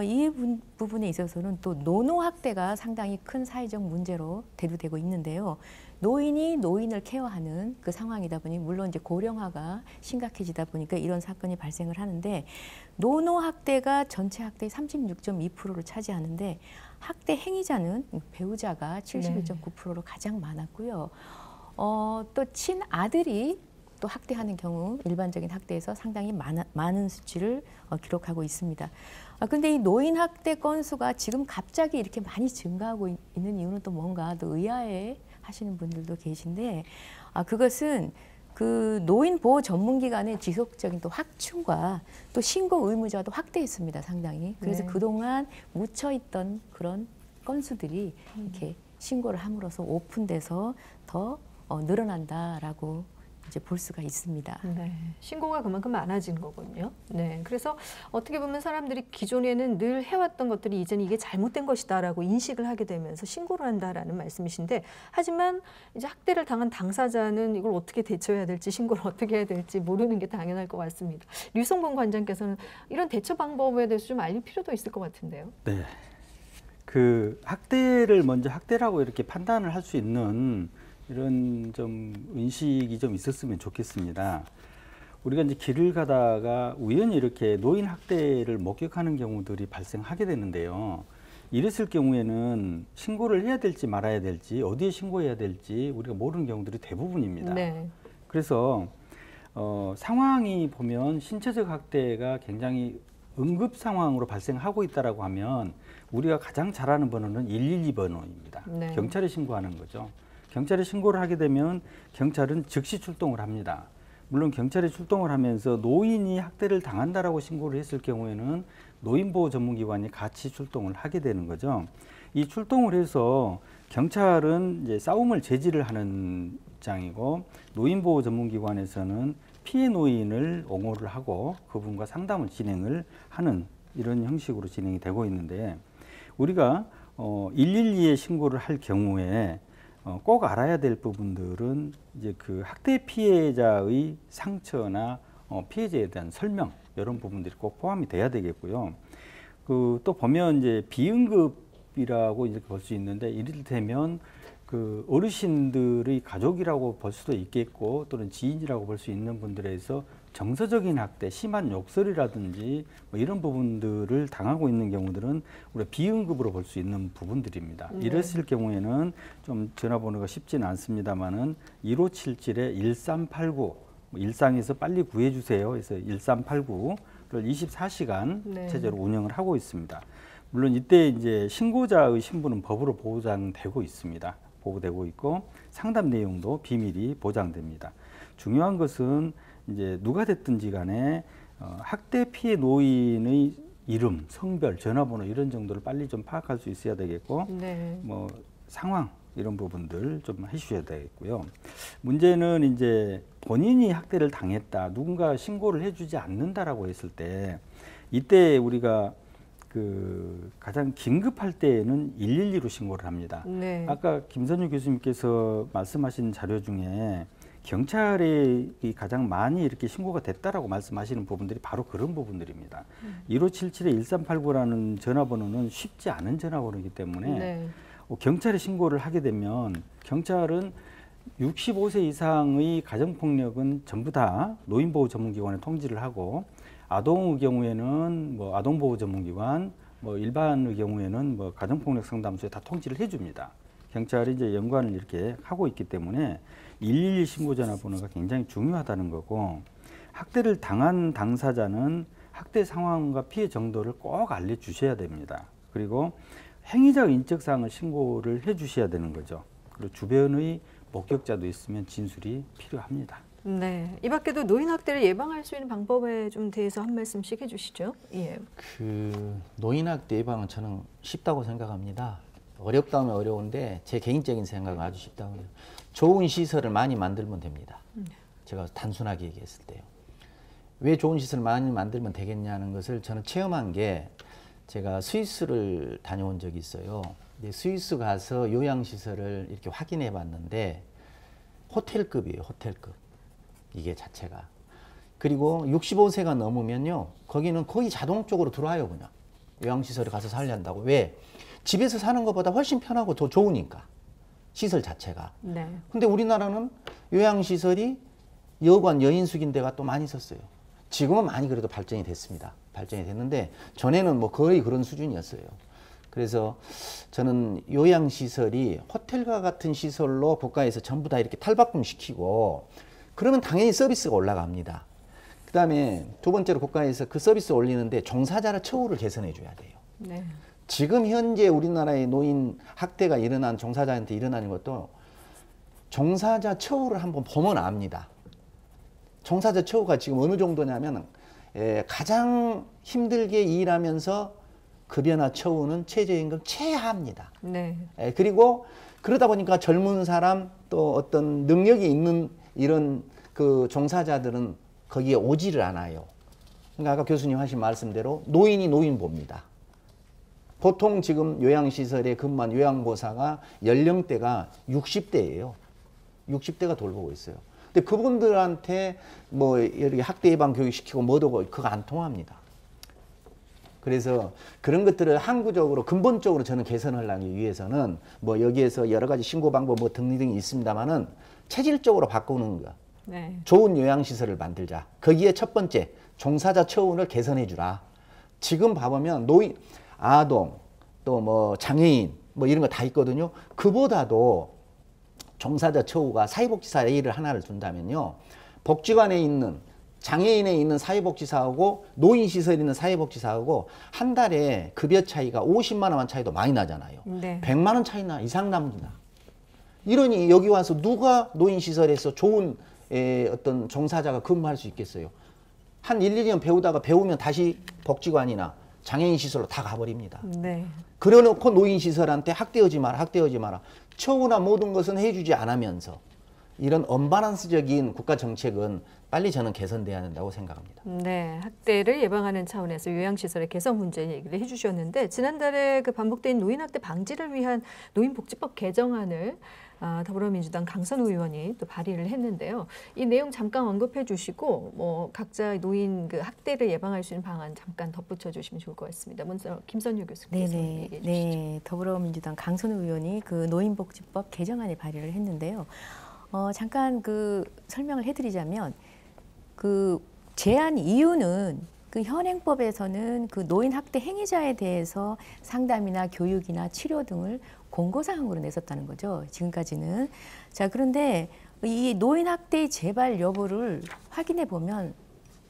이 부분에 있어서는 또 노노학대가 상당히 큰 사회적 문제로 대두되고 있는데요. 노인이 노인을 케어하는 그 상황이다 보니 물론 이제 고령화가 심각해지다 보니까 이런 사건이 발생을 하는데, 노노학대가 전체 학대의 36.2%를 차지하는데 학대 행위자는 배우자가 71.9%로 가장 많았고요. 또 친아들이 또 학대하는 경우 일반적인 학대에서 상당히 많은 수치를 기록하고 있습니다. 근데 이 노인 학대 건수가 지금 갑자기 이렇게 많이 증가하고 있는 이유는 또 뭔가 또 의아해 하시는 분들도 계신데, 그것은 그 노인 보호 전문기관의 지속적인 또 확충과 또 신고 의무자가 또 확대했습니다, 상당히. 그래서 네. 그동안 묻혀있던 그런 건수들이 이렇게 신고를 함으로써 오픈돼서 더 늘어난다라고 이제 볼 수가 있습니다. 네, 신고가 그만큼 많아진 거군요. 네, 그래서 어떻게 보면 사람들이 기존에는 늘 해왔던 것들이 이제는 이게 잘못된 것이다라고 인식을 하게 되면서 신고를 한다라는 말씀이신데, 하지만 이제 학대를 당한 당사자는 이걸 어떻게 대처해야 될지, 신고를 어떻게 해야 될지 모르는 게 당연할 것 같습니다. 류성범 관장께서는 이런 대처 방법에 대해서 좀 알릴 필요도 있을 것 같은데요. 네. 그 학대를 먼저 학대라고 이렇게 판단을 할 수 있는 이런 좀 인식이 좀 있었으면 좋겠습니다. 우리가 이제 길을 가다가 우연히 이렇게 노인 학대를 목격하는 경우들이 발생하게 되는데요. 이랬을 경우에는 신고를 해야 될지 말아야 될지, 어디에 신고해야 될지 우리가 모르는 경우들이 대부분입니다. 네. 그래서 상황이 보면 신체적 학대가 굉장히 응급 상황으로 발생하고 있다라고 하면 우리가 가장 잘 아는 번호는 112번호입니다. 네. 경찰에 신고하는 거죠. 경찰에 신고를 하게 되면 경찰은 즉시 출동을 합니다. 물론 경찰이 출동을 하면서 노인이 학대를 당한다라고 신고를 했을 경우에는 노인보호 전문기관이 같이 출동을 하게 되는 거죠. 이 출동을 해서 경찰은 이제 싸움을 제지를 하는 입장이고, 노인보호 전문기관에서는 피해 노인을 옹호를 하고 그분과 상담을 진행을 하는 이런 형식으로 진행이 되고 있는데, 우리가 112에 신고를 할 경우에 꼭 알아야 될 부분들은 이제 그 학대 피해자의 상처나 피해자에 대한 설명, 이런 부분들이 꼭 포함이 돼야 되겠고요. 그 또 보면 이제 비응급이라고 이제 볼 수 있는데, 이를테면 그 어르신들의 가족이라고 볼 수도 있겠고 또는 지인이라고 볼 수 있는 분들에서 정서적인 학대, 심한 욕설이라든지 뭐 이런 부분들을 당하고 있는 경우들은 우리가 비응급으로 볼 수 있는 부분들입니다. 이랬을 경우에는 좀 전화번호가 쉽지는 않습니다만은 1577-1389, 일상에서 빨리 구해주세요. 그래서 1389를 24시간 네. 체제로 운영을 하고 있습니다. 물론 이때 이제 신고자의 신분은 법으로 보장되고 있습니다. 보호되고 있고 상담 내용도 비밀이 보장됩니다. 중요한 것은 이제 누가 됐든지 간에 학대 피해 노인의 이름, 성별, 전화번호 이런 정도를 빨리 좀 파악할 수 있어야 되겠고, 네. 뭐 상황 이런 부분들 좀 해주셔야 되겠고요. 문제는 이제 본인이 학대를 당했다, 누군가 신고를 해주지 않는다라고 했을 때, 이때 우리가 그 가장 긴급할 때에는 112로 신고를 합니다. 네. 아까 김선유 교수님께서 말씀하신 자료 중에 경찰이 가장 많이 이렇게 신고가 됐다라고 말씀하시는 부분들이 바로 그런 부분들입니다. 1577-1389라는 전화번호는 쉽지 않은 전화번호이기 때문에 네. 경찰에 신고를 하게 되면 경찰은 65세 이상의 가정폭력은 전부 다 노인보호 전문기관에 통지를 하고, 아동의 경우에는 뭐 아동보호 전문기관, 뭐 일반의 경우에는 뭐 가정폭력 상담소에 다 통지를 해줍니다. 경찰이 이제 연관을 이렇게 하고 있기 때문에 112 신고 전화번호가 굉장히 중요하다는 거고, 학대를 당한 당사자는 학대 상황과 피해 정도를 꼭 알려주셔야 됩니다. 그리고 행위자의 인적사항을 신고를 해주셔야 되는 거죠. 그리고 주변의 목격자도 있으면 진술이 필요합니다. 네, 이 밖에도 노인 학대를 예방할 수 있는 방법에 좀 대해서 한 말씀씩 해주시죠. 예. 노인 학대 예방은 저는 쉽다고 생각합니다. 어렵다면 어려운데 제 개인적인 생각은 아주 쉽다고 해요. 좋은 시설을 많이 만들면 됩니다. 제가 단순하게 얘기했을 때요. 왜 좋은 시설을 많이 만들면 되겠냐는 것을 저는 체험한 게 제가 스위스를 다녀온 적이 있어요. 근데 스위스 가서 요양시설을 이렇게 확인해 봤는데 호텔급이에요. 호텔급. 이게 자체가. 그리고 65세가 넘으면요. 거기는 거의 자동적으로 들어와요. 그냥. 요양시설에 가서 살려한다고. 왜? 집에서 사는 것보다 훨씬 편하고 더 좋으니까. 시설 자체가. 네. 근데 우리나라는 요양시설이 여관, 여인숙인 데가 또 많이 있었어요. 지금은 많이 그래도 발전이 됐습니다. 발전이 됐는데 전에는 뭐 거의 그런 수준이었어요. 그래서 저는 요양시설이 호텔과 같은 시설로 국가에서 전부 다 이렇게 탈바꿈시키고 그러면 당연히 서비스가 올라갑니다. 그 다음에 두 번째로 국가에서 그 서비스 올리는데 종사자의 처우를 개선해 줘야 돼요. 네. 지금 현재 우리나라의 노인 학대가 일어난 종사자한테 일어나는 것도 종사자 처우를 한번 보면 압니다. 종사자 처우가 지금 어느 정도냐면 가장 힘들게 일하면서 급여나 처우는 최저임금 최하입니다. 네. 그리고 그러다 보니까 젊은 사람 또 어떤 능력이 있는 이런 그 종사자들은 거기에 오지를 않아요. 그러니까 아까 교수님 하신 말씀대로 노인이 노인 봅니다. 보통 지금 요양시설에 근무한 요양보사가 연령대가 60대예요. 60대가 돌보고 있어요. 근데 그분들한테 뭐 이렇게 학대 예방 교육 시키고 뭐도 그거 안 통합니다. 그래서 그런 것들을 항구적으로 근본적으로 저는 개선을 하기 위해서는 뭐 여기에서 여러 가지 신고 방법 뭐 등등이 있습니다만은 체질적으로 바꾸는 거. 네. 좋은 요양시설을 만들자. 거기에 첫 번째 종사자 처우를 개선해 주라. 지금 봐보면 노인, 아동, 또 뭐 장애인 뭐 이런 거 다 있거든요. 그보다도 종사자 처우가 사회복지사 A를 하나를 준다면요. 복지관에 있는 장애인에 있는 사회복지사하고 노인시설에 있는 사회복지사하고 한 달에 급여 차이가 50만 원 차이도 많이 나잖아요. 네. 100만 원 차이나 이상 납니다. 이러니 여기 와서 누가 노인시설에서 좋은 어떤 종사자가 근무할 수 있겠어요. 한 1, 2년 배우다가 배우면 다시 복지관이나 장애인 시설로 다 가버립니다. 네. 그래놓고 노인시설한테 학대하지 마라, 학대하지 마라. 처우나 모든 것은 해주지 않으면서 이런 언밸런스적인 국가 정책은 빨리 저는 개선돼야 된다고 생각합니다. 네, 학대를 예방하는 차원에서 요양시설의 개선 문제 얘기를 해주셨는데 지난달에 그 반복된 노인학대 방지를 위한 노인복지법 개정안을 더불어민주당 강선우 의원이 또 발의를 했는데요. 이 내용 잠깐 언급해 주시고 뭐 각자 노인 그 학대를 예방할 수 있는 방안 잠깐 덧붙여 주시면 좋을 것 같습니다. 먼저 김선유 교수께서 얘기해 주시죠. 네, 더불어민주당 강선우 의원이 그 노인복지법 개정안에 발의를 했는데요. 잠깐 그 설명을 해드리자면 그 제안 이유는 그 현행법에서는 그 노인 학대 행위자에 대해서 상담이나 교육이나 치료 등을 공고사항으로 냈었다는 거죠. 지금까지는. 자, 그런데 이 노인 학대의 재발 여부를 확인해 보면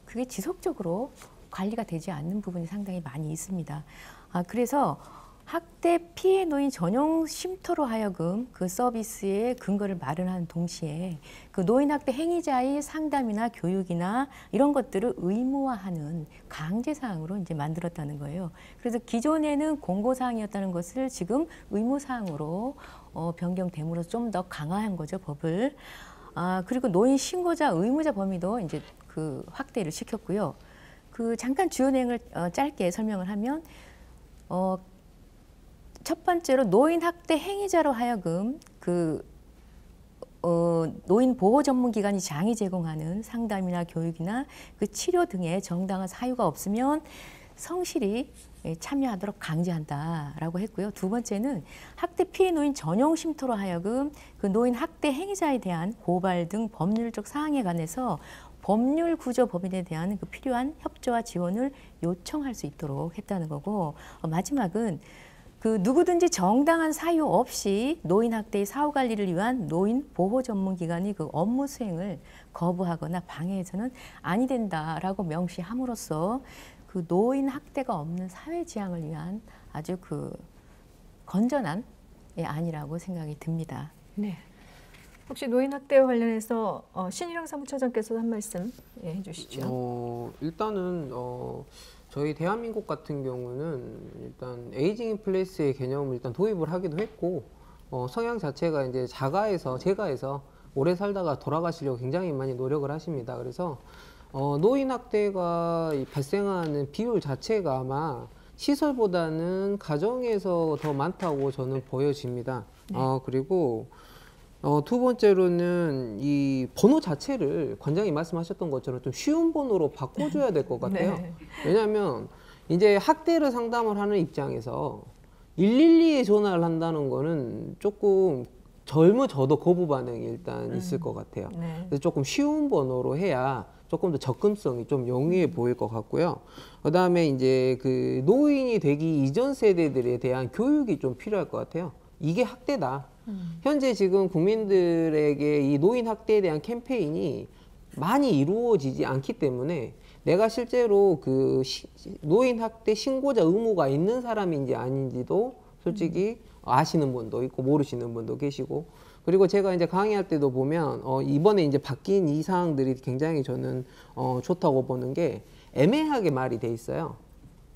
그게 지속적으로 관리가 되지 않는 부분이 상당히 많이 있습니다. 그래서 학대 피해 노인 전용 쉼터로 하여금 그 서비스의 근거를 마련하는 동시에 그 노인 학대 행위자의 상담이나 교육이나 이런 것들을 의무화하는 강제 사항으로 이제 만들었다는 거예요. 그래서 기존에는 공고 사항이었다는 것을 지금 의무 사항으로 변경됨으로써 좀 더 강화한 거죠, 법을. 그리고 노인 신고자 의무자 범위도 이제 그 확대를 시켰고요. 그 잠깐 주요 내용을 짧게 설명을 하면 첫 번째로 노인 학대 행위자로 하여금 그 노인 보호 전문 기관이 장이 제공하는 상담이나 교육이나 그 치료 등의 정당한 사유가 없으면 성실히 참여하도록 강제한다라고 했고요. 두 번째는 학대 피해 노인 전용 쉼터로 하여금 그 노인 학대 행위자에 대한 고발 등 법률적 사항에 관해서 법률 구조 법인에 대한 그 필요한 협조와 지원을 요청할 수 있도록 했다는 거고, 마지막은 그 누구든지 정당한 사유 없이 노인 학대의 사후 관리를 위한 노인 보호 전문 기관이 그 업무 수행을 거부하거나 방해해서는 아니 된다라고 명시함으로써 그 노인 학대가 없는 사회 지향을 위한 아주 그 건전한 안이라고 생각이 듭니다. 네. 혹시 노인 학대와 관련해서 신일영 사무처장께서 한 말씀 해주시죠. 일단은 저희 대한민국 같은 경우는 일단 에이징 인 플레이스의 개념을 일단 도입을 하기도 했고 성향 자체가 이제 제가에서 오래 살다가 돌아가시려고 굉장히 많이 노력을 하십니다. 그래서 노인 학대가 발생하는 비율 자체가 아마 시설보다는 가정에서 더 많다고 저는 보여집니다. 네. 그리고 두 번째로는 이 번호 자체를 관장이 말씀하셨던 것처럼 좀 쉬운 번호로 바꿔줘야 될 것 같아요. 네. 왜냐하면 이제 학대를 상담을 하는 입장에서 112에 전화를 한다는 거는 조금 젊어져도 거부 반응이 일단 있을 것 같아요. 네. 그래서 조금 쉬운 번호로 해야 조금 더 접근성이 좀 용이해 보일 것 같고요. 그다음에 이제 그 노인이 되기 이전 세대들에 대한 교육이 좀 필요할 것 같아요. 이게 학대다. 현재 지금 국민들에게 이 노인 학대에 대한 캠페인이 많이 이루어지지 않기 때문에 내가 실제로 그 노인 학대 신고자 의무가 있는 사람인지 아닌지도 솔직히 아시는 분도 있고 모르시는 분도 계시고, 그리고 제가 이제 강의할 때도 보면 이번에 이제 바뀐 이 사항들이 굉장히 저는 좋다고 보는 게 애매하게 말이 돼 있어요.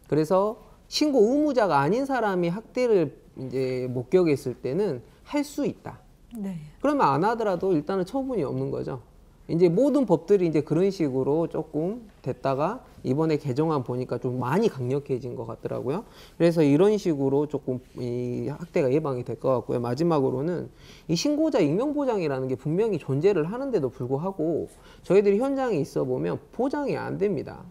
그래서 신고 의무자가 아닌 사람이 학대를 이제 목격했을 때는 할 수 있다. 네. 그러면 안 하더라도 일단은 처분이 없는 거죠. 이제 모든 법들이 이제 그런 식으로 조금 됐다가 이번에 개정안 보니까 좀 많이 강력해진 것 같더라고요. 그래서 이런 식으로 조금 이 학대가 예방이 될 것 같고요. 마지막으로는 이 신고자 익명보장이라는 게 분명히 존재를 하는데도 불구하고 저희들이 현장에 있어 보면 보장이 안 됩니다.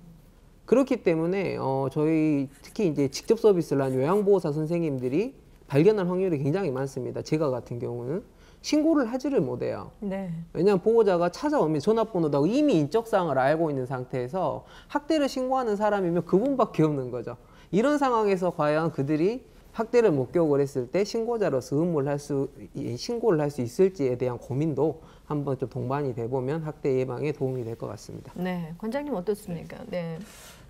그렇기 때문에 저희 특히 이제 직접 서비스를 한 요양보호사 선생님들이 발견할 확률이 굉장히 많습니다. 제가 같은 경우는 신고를 하지를 못해요. 네. 왜냐하면 보호자가 찾아오면 전화번호도 이미 인적사항을 알고 있는 상태에서 학대를 신고하는 사람이면 그분밖에 없는 거죠. 이런 상황에서 과연 그들이 학대를 목격을 했을 때 신고자로서 신고를 할 수 있을지에 대한 고민도 한번 좀 동반이 돼보면 학대 예방에 도움이 될 것 같습니다. 네. 관장님 어떻습니까? 네.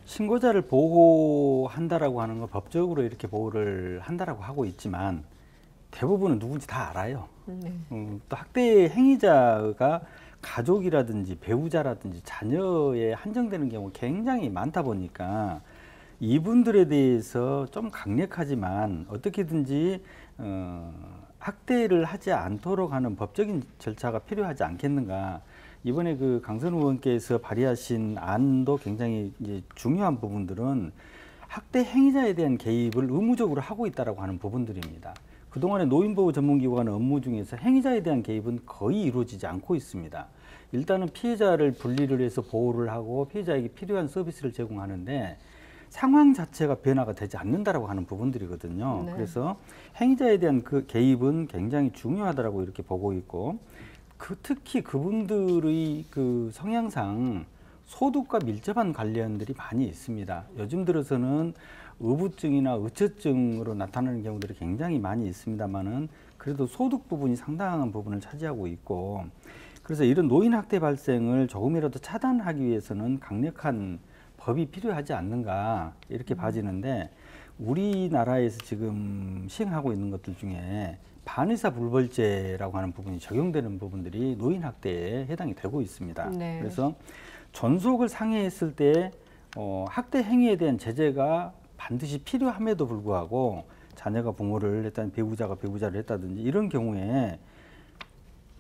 신고자를 보호한다라고 하는 건 법적으로 이렇게 보호를 한다라고 하고 있지만 대부분은 누군지 다 알아요. 네. 또 학대 행위자가 가족이라든지 배우자라든지 자녀에 한정되는 경우가 굉장히 많다 보니까 이분들에 대해서 좀 강력하지만 어떻게든지 학대를 하지 않도록 하는 법적인 절차가 필요하지 않겠는가. 이번에 그 강선 의원께서 발의하신 안도 굉장히 이제 중요한 부분들은 학대 행위자에 대한 개입을 의무적으로 하고 있다라고 하는 부분들입니다. 그동안에 노인보호 전문기관 업무 중에서 행위자에 대한 개입은 거의 이루어지지 않고 있습니다. 일단은 피해자를 분리를 해서 보호를 하고 피해자에게 필요한 서비스를 제공하는데 상황 자체가 변화가 되지 않는다라고 하는 부분들이거든요. 네. 그래서 행위자에 대한 그 개입은 굉장히 중요하다라고 이렇게 보고 있고, 특히 그분들의 그 성향상 소득과 밀접한 관련들이 많이 있습니다. 요즘 들어서는 의부증이나 의처증으로 나타나는 경우들이 굉장히 많이 있습니다만은 그래도 소득 부분이 상당한 부분을 차지하고 있고, 그래서 이런 노인 학대 발생을 조금이라도 차단하기 위해서는 강력한 법이 필요하지 않는가 이렇게 봐지는데, 우리나라에서 지금 시행하고 있는 것들 중에 반의사 불벌죄라고 하는 부분이 적용되는 부분들이 노인 학대에 해당이 되고 있습니다. 네. 그래서 존속을 상해했을 때 학대 행위에 대한 제재가 반드시 필요함에도 불구하고 자녀가 부모를 했다든지 배우자가 배우자를 했다든지 이런 경우에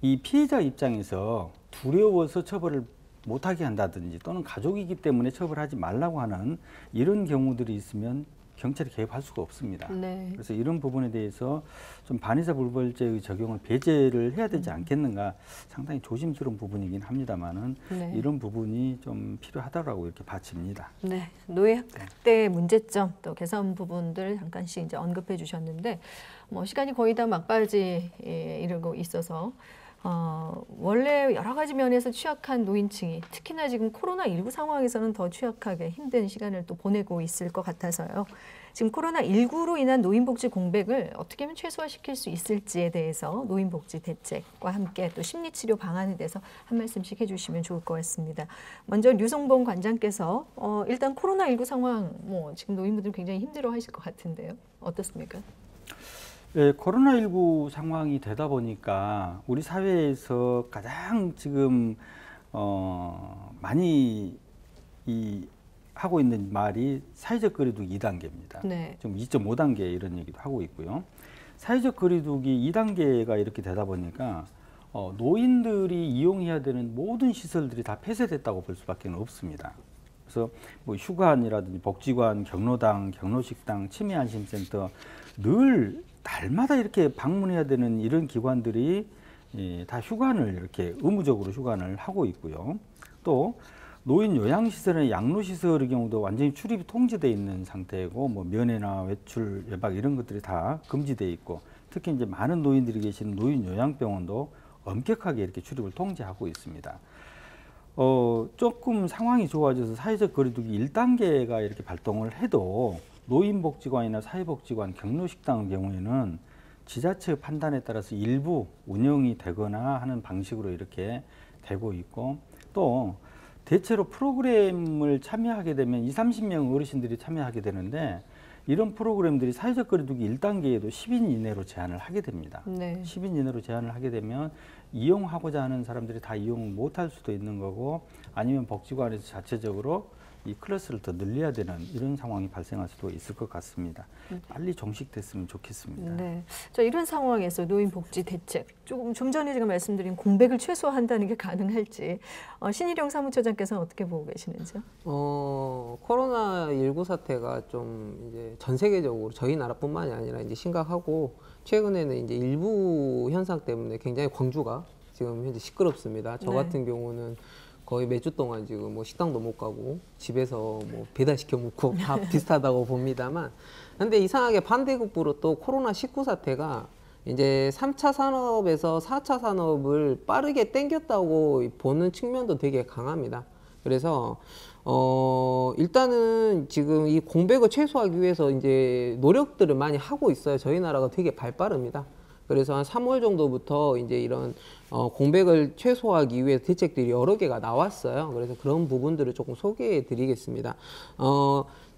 이 피해자 입장에서 두려워서 처벌을 못하게 한다든지 또는 가족이기 때문에 처벌하지 말라고 하는 이런 경우들이 있으면 경찰이 개입할 수가 없습니다. 네. 그래서 이런 부분에 대해서 좀 반의사 불벌죄의 적용을 배제를 해야 되지 않겠는가, 상당히 조심스러운 부분이긴 합니다만은 네. 이런 부분이 좀 필요하다라고 이렇게 봐집니다. 네, 노인 학대의 문제점 또 개선 부분들 잠깐씩 이제 언급해 주셨는데 시간이 거의 다 막바지에 이르고 있어서 원래 여러 가지 면에서 취약한 노인층이 특히나 지금 코로나19 상황에서는 더 취약하게 힘든 시간을 또 보내고 있을 것 같아서요. 지금 코로나19로 인한 노인복지 공백을 어떻게 하면 최소화시킬 수 있을지에 대해서 노인복지 대책과 함께 또 심리치료 방안에 대해서 한 말씀씩 해주시면 좋을 것 같습니다. 먼저 류성봉 관장께서 일단 코로나19 상황 지금 노인분들 굉장히 힘들어하실 것 같은데요. 어떻습니까? 네, 코로나19 상황이 되다 보니까 우리 사회에서 가장 지금 많이 하고 있는 말이 사회적 거리두기 2단계입니다. 네. 지금 2.5단계 이런 얘기도 하고 있고요. 사회적 거리두기 2단계가 이렇게 되다 보니까 노인들이 이용해야 되는 모든 시설들이 다 폐쇄됐다고 볼 수밖에 없습니다. 그래서 뭐 휴관이라든지 복지관, 경로당, 경로식당, 치매안심센터 늘 날마다 이렇게 방문해야 되는 이런 기관들이 다 휴관을 이렇게 의무적으로 휴관을 하고 있고요. 또 노인 요양시설이나 양로시설의 경우도 완전히 출입이 통제되어 있는 상태이고 뭐 면회나 외출, 외박 이런 것들이 다 금지되어 있고 특히 이제 많은 노인들이 계시는 노인 요양병원도 엄격하게 이렇게 출입을 통제하고 있습니다. 조금 상황이 좋아져서 사회적 거리두기 1단계가 이렇게 발동을 해도 노인복지관이나 사회복지관, 경로식당의 경우에는 지자체 판단에 따라서 일부 운영이 되거나 하는 방식으로 이렇게 되고 있고 또 대체로 프로그램을 참여하게 되면 20-30명 어르신들이 참여하게 되는데 이런 프로그램들이 사회적 거리두기 1단계에도 10인 이내로 제한을 하게 됩니다. 네. 10인 이내로 제한을 하게 되면 이용하고자 하는 사람들이 다 이용 못할 수도 있는 거고 아니면 복지관에서 자체적으로 이 클래스를 더 늘려야 되는 이런 상황이 발생할 수도 있을 것 같습니다. 빨리 종식됐으면 좋겠습니다. 네. 자, 이런 상황에서 노인복지 대책, 좀 전에 제가 말씀드린 공백을 최소화한다는 게 가능할지 신일영 사무처장께서는 어떻게 보고 계시는지요? 코로나19 사태가 좀 이제 전 세계적으로 저희 나라뿐만이 아니라 이제 심각하고 최근에는 이제 일부 현상 때문에 굉장히 광주가 지금 현재 시끄럽습니다. 저 네. 같은 경우는 거의 몇 주 동안 지금 뭐 식당도 못 가고 집에서 뭐 배달시켜 먹고 다 비슷하다고 봅니다만 근데 이상하게 반대급부로 또 코로나19 사태가 이제 3차 산업에서 4차 산업을 빠르게 땡겼다고 보는 측면도 되게 강합니다. 그래서 일단은 지금 이 공백을 최소화하기 위해서 이제 노력들을 많이 하고 있어요. 저희 나라가 되게 발빠릅니다. 그래서 한 3월 정도부터 이제 이런 공백을 최소화하기 위해 대책들이 여러 개가 나왔어요. 그래서 그런 부분들을 조금 소개해 드리겠습니다.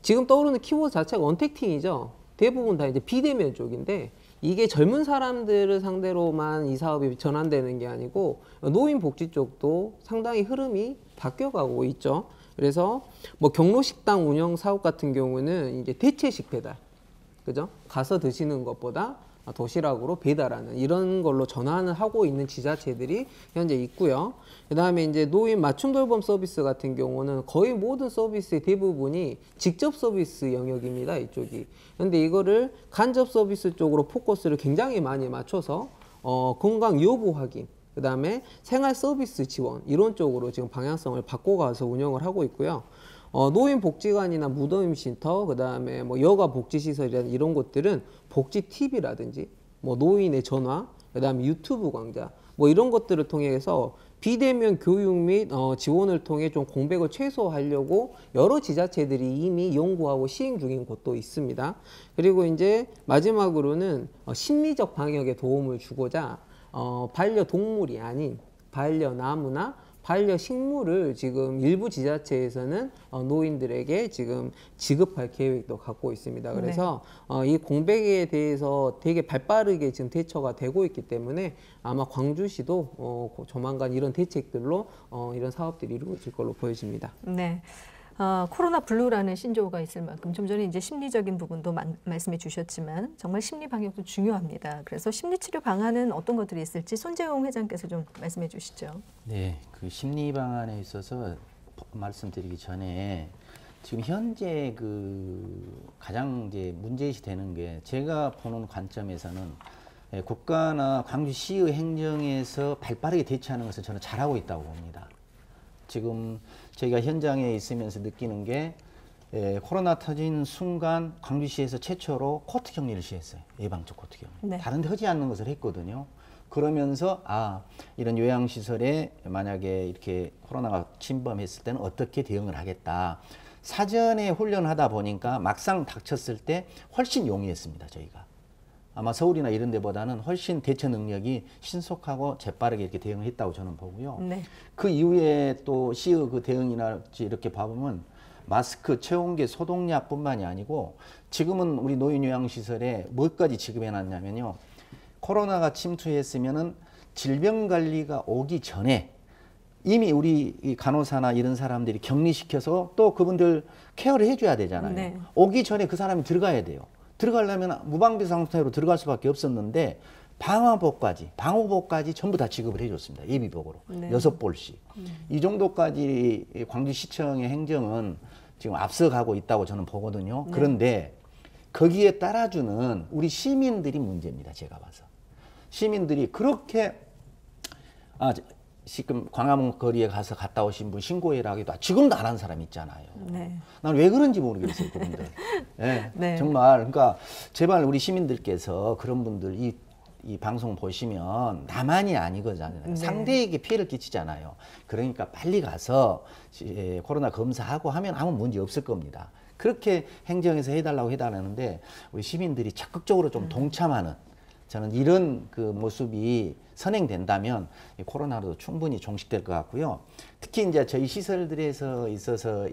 지금 떠오르는 키워드 자체가 언택팅이죠. 대부분 다 이제 비대면 쪽인데 이게 젊은 사람들을 상대로만 이 사업이 전환되는 게 아니고 노인 복지 쪽도 상당히 흐름이 바뀌어가고 있죠. 그래서 뭐 경로식당 운영 사업 같은 경우는 이제 대체식 배달, 그죠? 가서 드시는 것보다 도시락으로 배달하는 이런 걸로 전환을 하고 있는 지자체들이 현재 있고요. 그다음에 이제 노인 맞춤 돌봄 서비스 같은 경우는 거의 모든 서비스의 대부분이 직접 서비스 영역입니다. 이쪽이. 그런데 이거를 간접 서비스 쪽으로 포커스를 굉장히 많이 맞춰서 건강 여부 확인, 그다음에 생활 서비스 지원 이런 쪽으로 지금 방향성을 바꿔가서 운영을 하고 있고요. 노인복지관이나 무더임 쉼터, 그다음에 뭐 여가 복지시설이라는 이런 곳들은 복지 TV라든지 뭐 노인의 전화, 그다음에 유튜브 강좌 뭐 이런 것들을 통해서 비대면 교육 및 지원을 통해 좀 공백을 최소화하려고 여러 지자체들이 이미 연구하고 시행 중인 곳도 있습니다. 그리고 이제 마지막으로는 심리적 방역에 도움을 주고자 반려동물이 아닌 반려나무나 반려식물을 지금 일부 지자체에서는 노인들에게 지금 지급할 계획도 갖고 있습니다. 그래서 이 공백에 대해서 되게 발빠르게 지금 대처가 되고 있기 때문에 아마 광주시도 조만간 이런 대책들로 이런 사업들이 이루어질 걸로 보여집니다. 네. 코로나 블루라는 신조어가 있을 만큼 좀 전에 이제 심리적인 부분도 말씀해 주셨지만 정말 심리 방역도 중요합니다. 그래서 심리 치료 방안은 어떤 것들이 있을지 손재용 회장께서 좀 말씀해 주시죠. 네, 그 심리 방안에 있어서 말씀드리기 전에 지금 현재 그 가장 이제 문제시 되는 게 제가 보는 관점에서는 국가나 광주시의 행정에서 발빠르게 대처하는 것을 저는 잘하고 있다고 봅니다. 지금 저희가 현장에 있으면서 느끼는 게 코로나 터진 순간 광주시에서 최초로 코트 격리를 시했어요. 예방적 코트 격리. 네. 다른 데 하지 않는 것을 했거든요. 그러면서 이런 요양시설에 만약에 이렇게 코로나가 침범했을 때는 어떻게 대응을 하겠다. 사전에 훈련하다 보니까 막상 닥쳤을 때 훨씬 용이했습니다. 저희가. 아마 서울이나 이런 데보다는 훨씬 대처 능력이 신속하고 재빠르게 이렇게 대응했다고 저는 보고요. 네. 그 이후에 또 시의 그 대응이나 이렇게 봐보면 마스크, 체온계, 소독약뿐만이 아니고 지금은 우리 노인 요양시설에 뭐까지 지급해 놨냐면요. 코로나가 침투했으면은 질병 관리가 오기 전에 이미 우리 이 간호사나 이런 사람들이 격리시켜서 또 그분들 케어를 해줘야 되잖아요. 네. 오기 전에 그 사람이 들어가야 돼요. 들어가려면 무방비 상태로 들어갈 수밖에 없었는데 방호복까지 전부 다 지급을 해줬습니다. 예비복으로. 네. 6벌씩. 이 정도까지 광주시청의 행정은 지금 앞서가고 있다고 저는 보거든요. 네. 그런데 거기에 따라주는 우리 시민들이 문제입니다. 제가 봐서. 시민들이 그렇게 지금 광화문 거리에 가서 갔다 오신 분 신고해라 하기도 지금도 안 한 사람 있잖아요. 네. 난 왜 그런지 모르겠어요, 그분들. 네, 네. 정말 그러니까 제발 우리 시민들께서 그런 분들 이 방송 보시면 나만이 아니거든요. 네. 상대에게 피해를 끼치잖아요. 그러니까 빨리 가서 코로나 검사하고 하면 아무 문제 없을 겁니다. 그렇게 행정에서 해달라는데 우리 시민들이 적극적으로 좀 동참하는 저는 이런 그 모습이 선행된다면 이 코로나도 충분히 종식될 것 같고요. 특히 이제 저희 시설들에서 있어서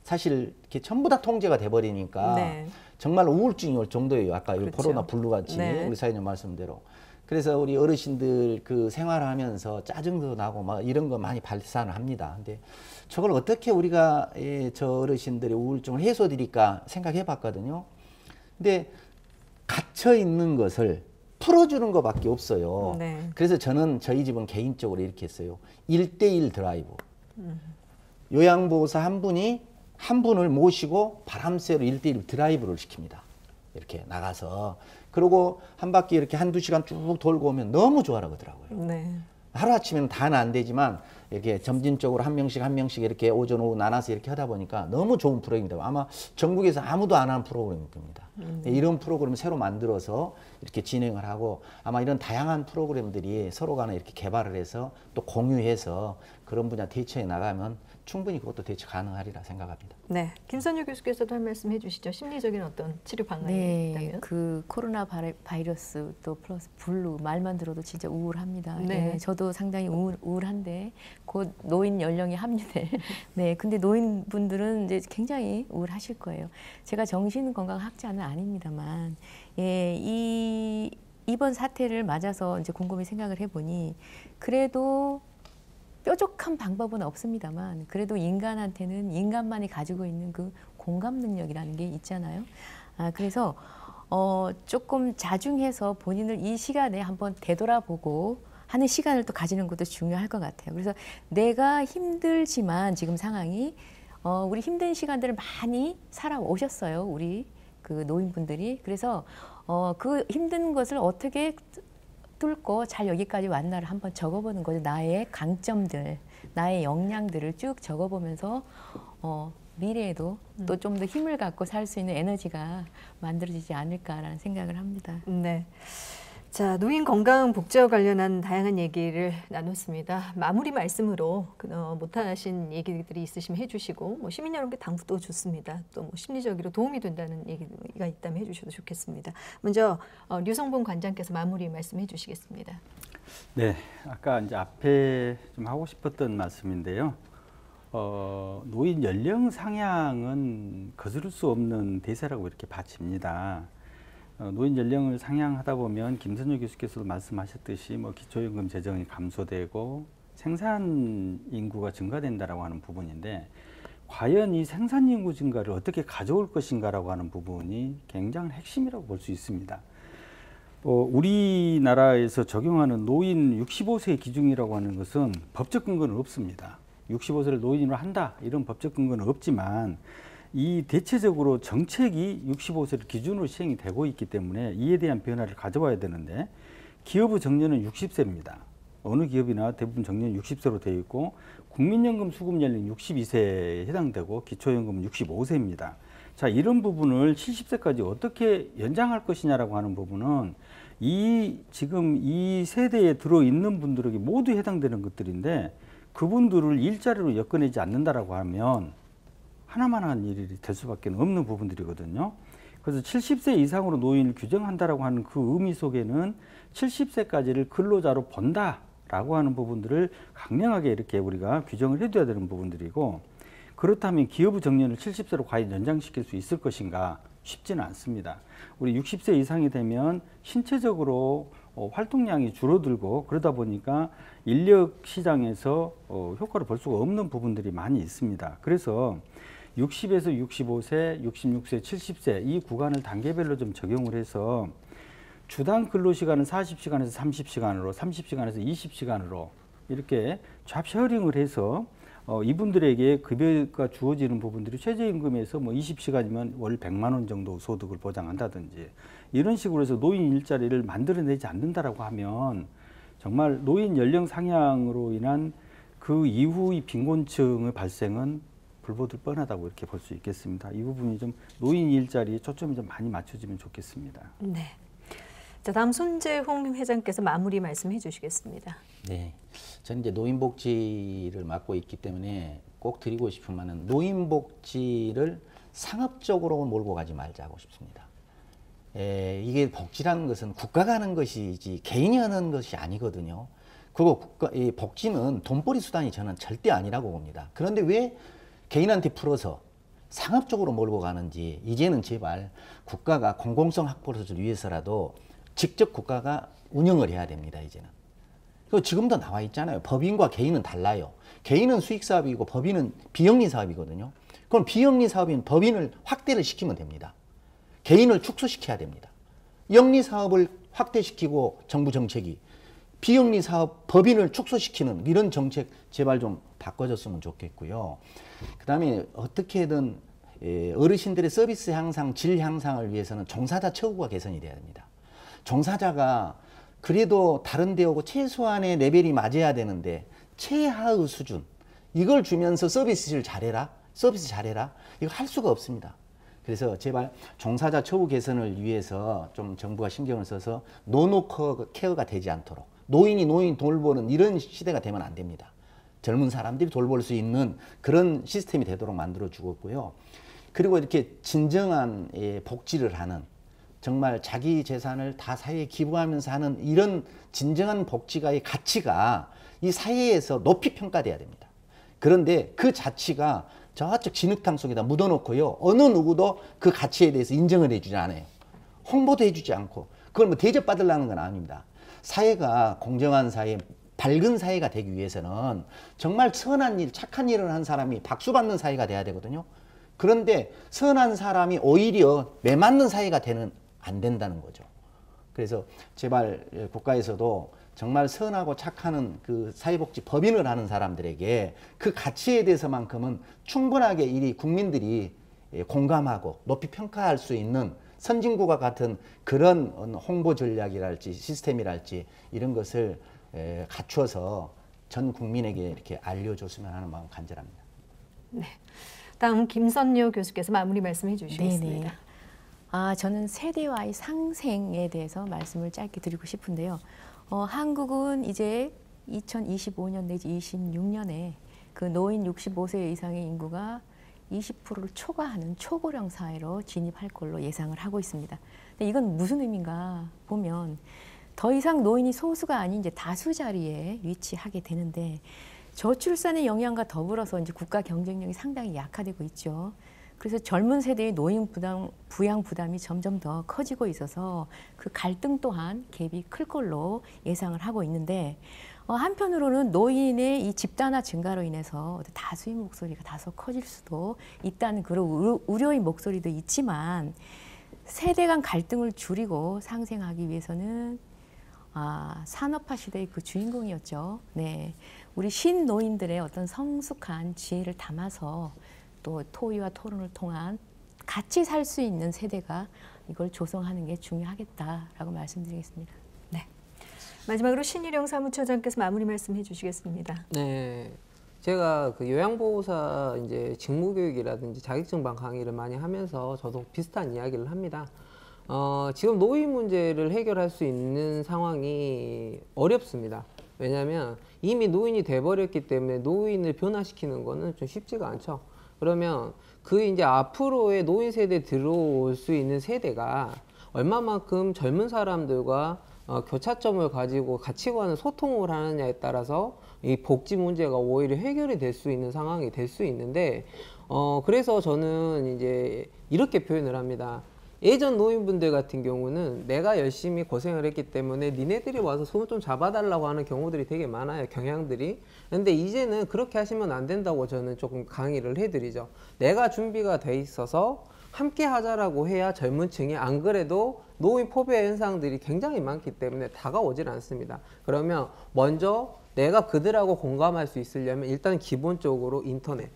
사실 이렇게 전부 다 통제가 돼버리니까 네. 정말 우울증이 올 정도예요. 아까 이 그렇죠. 코로나 블루 같이 네. 우리 사장님 말씀대로. 그래서 우리 어르신들 그 생활하면서 짜증도 나고 막 이런 거 많이 발산을 합니다. 근데 저걸 어떻게 우리가 저 어르신들의 우울증을 해소드릴까 생각해 봤거든요. 근데 갇혀 있는 것을 풀어주는 것밖에 없어요. 네. 그래서 저는 저희 집은 개인적으로 이렇게 했어요. 1대1 드라이브. 요양보호사 한 분을 모시고 바람쐬로 1대1 드라이브를 시킵니다. 이렇게 나가서. 그리고 한 바퀴 이렇게 한두 시간 쭉 돌고 오면 너무 좋아라 그러더라고요. 네. 하루아침에는 다는 안 되지만 이렇게 점진적으로 한 명씩 이렇게 오전 오후 나눠서 이렇게 하다 보니까 너무 좋은 프로그램입니다. 아마 전국에서 아무도 안 하는 프로그램일 겁니다. 이런 프로그램을 새로 만들어서 이렇게 진행을 하고 아마 이런 다양한 프로그램들이 서로 간에 이렇게 개발을 해서 또 공유해서 그런 분야 대처해 나가면 충분히 그것도 대처 가능하리라 생각합니다. 네. 김선유 교수께서도 한 말씀 해주시죠. 심리적인 어떤 치료 방안이 네, 있다면. 그 코로나 바이러스 또 플러스 블루 말만 들어도 진짜 우울합니다. 네. 네, 저도 상당히 우울한데 곧 노인 연령이 합류될. 네, 근데 노인분들은 이제 굉장히 우울하실 거예요. 제가 정신건강학자는 아닙니다만, 예, 이번 사태를 맞아서 이제 곰곰이 생각을 해보니 그래도 뾰족한 방법은 없습니다만 그래도 인간한테는 인간만이 가지고 있는 그 공감 능력이라는 게 있잖아요. 그래서 조금 자중해서 본인을 이 시간에 한번 되돌아보고 하는 시간을 또 가지는 것도 중요할 것 같아요. 그래서 내가 힘들지만 지금 상황이 우리 힘든 시간들을 많이 살아오셨어요. 우리 그 노인분들이. 그래서 그 힘든 것을 어떻게 뚫고 잘 여기까지 왔나를 한번 적어보는 거죠. 나의 강점들, 나의 역량들을 쭉 적어보면서 미래에도 또 좀 더 힘을 갖고 살 수 있는 에너지가 만들어지지 않을까라는 생각을 합니다. 네. 자, 노인 건강 복지와 관련한 다양한 얘기를 나눴습니다. 마무리 말씀으로 못하신 얘기들이 있으시면 해주시고 시민 여러분께 당부도 좋습니다. 또 심리적으로 도움이 된다는 얘기가 있다면 해주셔도 좋겠습니다. 먼저 류성봉 관장께서 마무리 말씀해 주시겠습니다. 네, 아까 이제 앞에 좀 하고 싶었던 말씀인데요. 노인 연령 상향은 거스를 수 없는 대세라고 이렇게 봐집니다. 노인 연령을 상향하다 보면 김선유 교수께서도 말씀하셨듯이 기초연금 재정이 감소되고 생산 인구가 증가된다라고 하는 부분인데 과연 이 생산 인구 증가를 어떻게 가져올 것인가라고 하는 부분이 굉장한 핵심이라고 볼 수 있습니다. 우리나라에서 적용하는 노인 65세 기준이라고 하는 것은 법적 근거는 없습니다. 65세를 노인으로 한다 이런 법적 근거는 없지만 이 대체적으로 정책이 65세를 기준으로 시행이 되고 있기 때문에 이에 대한 변화를 가져와야 되는데 기업의 정년은 60세입니다. 어느 기업이나 대부분 정년이 60세로 되어 있고 국민연금 수급 연령 62세에 해당되고 기초연금은 65세입니다. 자, 이런 부분을 70세까지 어떻게 연장할 것이냐라고 하는 부분은 지금 이 세대에 들어있는 분들에게 모두 해당되는 것들인데 그분들을 일자리로 엮어내지 않는다라고 하면 하나만한 일이 될 수밖에 없는 부분들이거든요. 그래서 70세 이상으로 노인을 규정한다라고 하는 그 의미 속에는 70세까지를 근로자로 본다라고 하는 부분들을 강력하게 이렇게 우리가 규정을 해둬야 되는 부분들이고, 그렇다면 기여부 정년을 70세로 과연 연장시킬 수 있을 것인가? 쉽지는 않습니다. 우리 60세 이상이 되면 신체적으로 활동량이 줄어들고, 그러다 보니까 인력 시장에서 효과를 볼 수가 없는 부분들이 많이 있습니다. 그래서 60에서 65세, 66세, 70세 이 구간을 단계별로 좀 적용을 해서 주당 근로시간은 40시간에서 30시간으로, 30시간에서 20시간으로 이렇게 잡 쉐어링을 해서 이분들에게 급여가 주어지는 부분들이 최저임금에서 뭐 20시간이면 월 100만 원 정도 소득을 보장한다든지 이런 식으로 해서 노인 일자리를 만들어내지 않는다라고 하면 정말 노인 연령 상향으로 인한 그 이후의 빈곤층의 발생은 불보듯 뻔하다고 이렇게 볼 수 있겠습니다. 이 부분이 좀 노인 일자리에 초점이 좀 많이 맞춰지면 좋겠습니다. 네. 자, 다음 손재홍 회장께서 마무리 말씀해 주시겠습니다. 네, 저는 이제 노인복지를 맡고 있기 때문에 꼭 드리고 싶은 말은 노인복지를 상업적으로 몰고 가지 말자고 싶습니다. 이게 복지라는 것은 국가가 하는 것이지 개인이 하는 것이 아니거든요. 그리고 이 복지는 돈벌이 수단이 저는 절대 아니라고 봅니다. 그런데 왜 개인한테 풀어서 상업적으로 몰고 가는지 이제는 제발 국가가 공공성 확보를 위해서라도 직접 국가가 운영을 해야 됩니다. 이제는. 그 지금도 나와 있잖아요. 법인과 개인은 달라요. 개인은 수익사업이고 법인은 비영리 사업이거든요. 그럼 비영리 사업인 법인을 확대를 시키면 됩니다. 개인을 축소시켜야 됩니다. 영리 사업을 확대시키고 정부 정책이 비영리 사업 법인을 축소시키는 이런 정책 제발 좀 바꿔줬으면 좋겠고요. 그 다음에 어떻게든 어르신들의 서비스 향상, 질 향상을 위해서는 종사자 처우가 개선이 돼야 됩니다. 종사자가 그래도 다른 데하고 최소한의 레벨이 맞아야 되는데 최하의 수준 이걸 주면서 서비스를 잘해라, 서비스 잘해라 이거 할 수가 없습니다. 그래서 제발 종사자 처우 개선을 위해서 좀 정부가 신경을 써서 노노 케어가 되지 않도록 노인이 노인 돌보는 이런 시대가 되면 안 됩니다. 젊은 사람들이 돌볼 수 있는 그런 시스템이 되도록 만들어 주었고요. 그리고 이렇게 진정한 복지를 하는 정말 자기 재산을 다 사회에 기부하면서 하는 이런 진정한 복지가의 가치가 이 사회에서 높이 평가돼야 됩니다. 그런데 그 자치가 저쪽 진흙탕 속에다 묻어놓고요. 어느 누구도 그 가치에 대해서 인정을 해주지 않아요. 홍보도 해주지 않고 그걸 뭐 대접받으려는 건 아닙니다. 사회가 공정한 사회, 밝은 사회가 되기 위해서는 정말 선한 일, 착한 일을 한 사람이 박수받는 사회가 돼야 되거든요. 그런데 선한 사람이 오히려 매맞는 사회가 안 된다는 거죠. 그래서 제발 국가에서도 정말 선하고 착한 그 사회복지 법인을 하는 사람들에게 그 가치에 대해서만큼은 충분하게 이 국민들이 공감하고 높이 평가할 수 있는 선진국과 같은 그런 홍보 전략이랄지 시스템이랄지 이런 것을 갖추어서 전 국민에게 이렇게 알려줬으면 하는 마음 간절합니다. 네. 다음 김선료 교수께서 마무리 말씀해 주시겠습니다. 네네. 저는 세대와의 상생에 대해서 말씀을 짧게 드리고 싶은데요. 한국은 이제 2025년 내지 26년에 그 노인 65세 이상의 인구가 20%를 초과하는 초고령 사회로 진입할 걸로 예상을 하고 있습니다. 근데 이건 무슨 의미인가 보면 더 이상 노인이 소수가 아닌 이제 다수 자리에 위치하게 되는데 저출산의 영향과 더불어서 이제 국가 경쟁력이 상당히 약화되고 있죠. 그래서 젊은 세대의 노인 부양 부담이 점점 더 커지고 있어서 그 갈등 또한 갭이 클 걸로 예상을 하고 있는데 한편으로는 노인의 이 집단화 증가로 인해서 다수의 목소리가 다소 커질 수도 있다는 그런 우려의 목소리도 있지만 세대 간 갈등을 줄이고 상생하기 위해서는 산업화 시대의 그 주인공이었죠. 네, 우리 신노인들의 어떤 성숙한 지혜를 담아서 또 토의와 토론을 통한 같이 살 수 있는 세대가 이걸 조성하는 게 중요하겠다라고 말씀드리겠습니다. 네. 마지막으로 신일영 사무처장께서 마무리 말씀해 주시겠습니다. 네. 제가 그 요양보호사 이제 직무교육이라든지 자격증방 강의를 많이 하면서 저도 비슷한 이야기를 합니다. 지금 노인 문제를 해결할 수 있는 상황이 어렵습니다. 왜냐하면 이미 노인이 돼버렸기 때문에 노인을 변화시키는 거는 좀 쉽지가 않죠. 그러면 그 이제 앞으로의 노인 세대에 들어올 수 있는 세대가 얼마만큼 젊은 사람들과 교차점을 가지고 가치관을 소통을 하느냐에 따라서 이 복지 문제가 오히려 해결이 될 수 있는 상황이 될 수 있는데, 그래서 저는 이제 이렇게 표현을 합니다. 예전 노인분들 같은 경우는 내가 열심히 고생을 했기 때문에 니네들이 와서 손을 좀 잡아달라고 하는 경우들이 되게 많아요, 경향들이. 근데 이제는 그렇게 하시면 안 된다고 저는 조금 강의를 해드리죠. 내가 준비가 돼 있어서 함께 하자라고 해야 젊은 층이, 안 그래도 노인 포배 현상들이 굉장히 많기 때문에 다가오질 않습니다. 그러면 먼저 내가 그들하고 공감할 수 있으려면 일단 기본적으로 인터넷,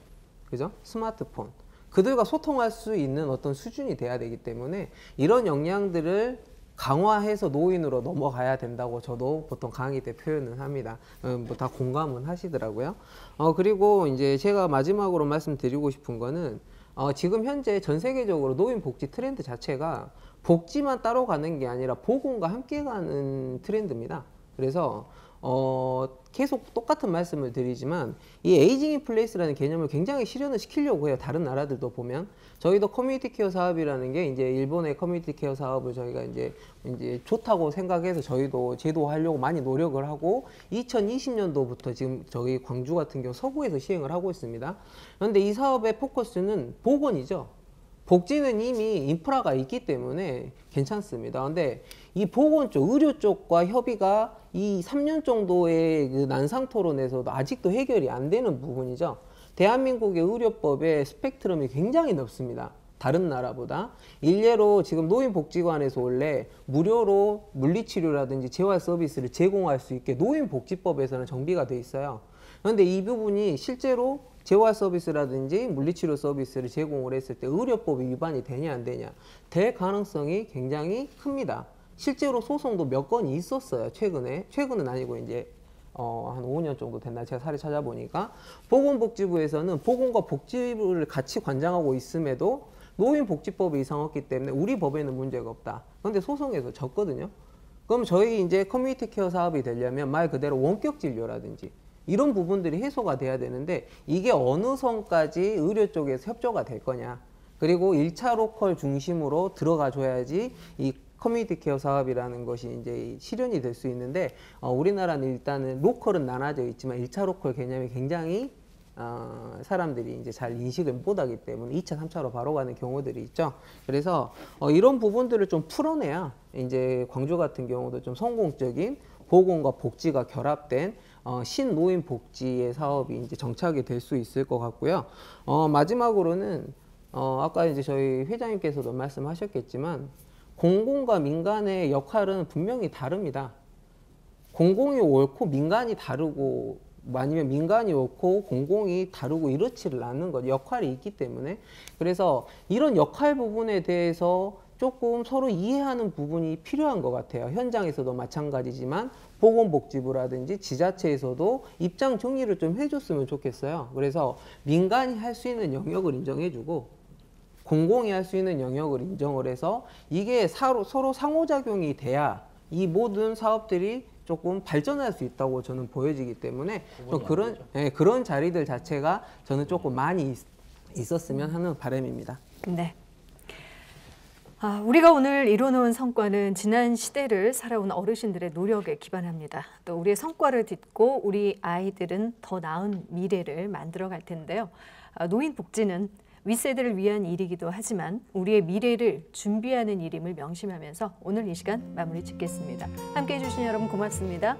그죠? 스마트폰, 그들과 소통할 수 있는 어떤 수준이 돼야 되기 때문에 이런 역량들을 강화해서 노인으로 넘어가야 된다고 저도 보통 강의 때 표현을 합니다. 뭐 다 공감은 하시더라고요. 그리고 이제 제가 마지막으로 말씀드리고 싶은 거는 지금 현재 전 세계적으로 노인 복지 트렌드 자체가 복지만 따로 가는 게 아니라 보건과 함께 가는 트렌드입니다. 그래서 계속 똑같은 말씀을 드리지만 이 에이징 인 플레이스라는 개념을 굉장히 실현을 시키려고 해요. 다른 나라들도 보면 저희도 커뮤니티 케어 사업이라는 게 이제 일본의 커뮤니티 케어 사업을 저희가 이제 좋다고 생각해서 저희도 제도화하려고 많이 노력을 하고 2020년도부터 지금 저희 광주 같은 경우 서구에서 시행을 하고 있습니다. 그런데 이 사업의 포커스는 보건이죠. 복지는 이미 인프라가 있기 때문에 괜찮습니다. 근데 이 보건 쪽, 의료 쪽과 협의가 이 3년 정도의 그 난상 토론에서도 아직도 해결이 안 되는 부분이죠. 대한민국의 의료법의 스펙트럼이 굉장히 넓습니다. 다른 나라보다. 일례로 지금 노인복지관에서 원래 무료로 물리치료라든지 재활 서비스를 제공할 수 있게 노인복지법에서는 정비가 돼 있어요. 그런데 이 부분이 실제로 재활 서비스라든지 물리치료 서비스를 제공을 했을 때 의료법이 위반이 되냐 안 되냐, 될 가능성이 굉장히 큽니다. 실제로 소송도 몇 건이 있었어요. 최근은 아니고 이제 한 5년 정도 됐나 제가 사례 찾아보니까 보건복지부에서는 보건과 복지부를 같이 관장하고 있음에도 노인복지법이 이상했기 때문에 우리 법에는 문제가 없다. 그런데 소송에서 졌거든요. 그럼 저희 이제 커뮤니티 케어 사업이 되려면 말 그대로 원격 진료라든지 이런 부분들이 해소가 돼야 되는데 이게 어느 선까지 의료 쪽에서 협조가 될 거냐. 그리고 1차 로컬 중심으로 들어가 줘야지 이 커뮤니티 케어 사업이라는 것이 이제 실현이 될 수 있는데 우리나라는 일단은 로컬은 나눠져 있지만 1차 로컬 개념이 굉장히 사람들이 이제 잘 인식을 못하기 때문에 2차, 3차로 바로 가는 경우들이 있죠. 그래서 이런 부분들을 좀 풀어내야 이제 광주 같은 경우도 좀 성공적인 보건과 복지가 결합된 신노인 복지의 사업이 이제 정착이 될 수 있을 것 같고요. 마지막으로는 아까 이제 저희 회장님께서도 말씀하셨겠지만 공공과 민간의 역할은 분명히 다릅니다. 공공이 옳고 민간이 다르고 아니면 민간이 옳고 공공이 다르고 이렇지를 않는 것, 역할이 있기 때문에. 그래서 이런 역할 부분에 대해서 조금 서로 이해하는 부분이 필요한 것 같아요. 현장에서도 마찬가지지만 보건복지부라든지 지자체에서도 입장 정리를 좀 해줬으면 좋겠어요. 그래서 민간이 할 수 있는 영역을 인정해주고 공공이 할 수 있는 영역을 인정을 해서 이게 서로 상호작용이 돼야 이 모든 사업들이 조금 발전할 수 있다고 저는 보여지기 때문에 좀 그런 자리들 자체가 저는 조금 많이 있었으면 하는 바람입니다. 네. 우리가 오늘 이뤄놓은 성과는 지난 시대를 살아온 어르신들의 노력에 기반합니다. 또 우리의 성과를 딛고 우리 아이들은 더 나은 미래를 만들어 갈 텐데요. 노인 복지는 윗세대를 위한 일이기도 하지만 우리의 미래를 준비하는 일임을 명심하면서 오늘 이 시간 마무리 짓겠습니다. 함께해 주신 여러분 고맙습니다.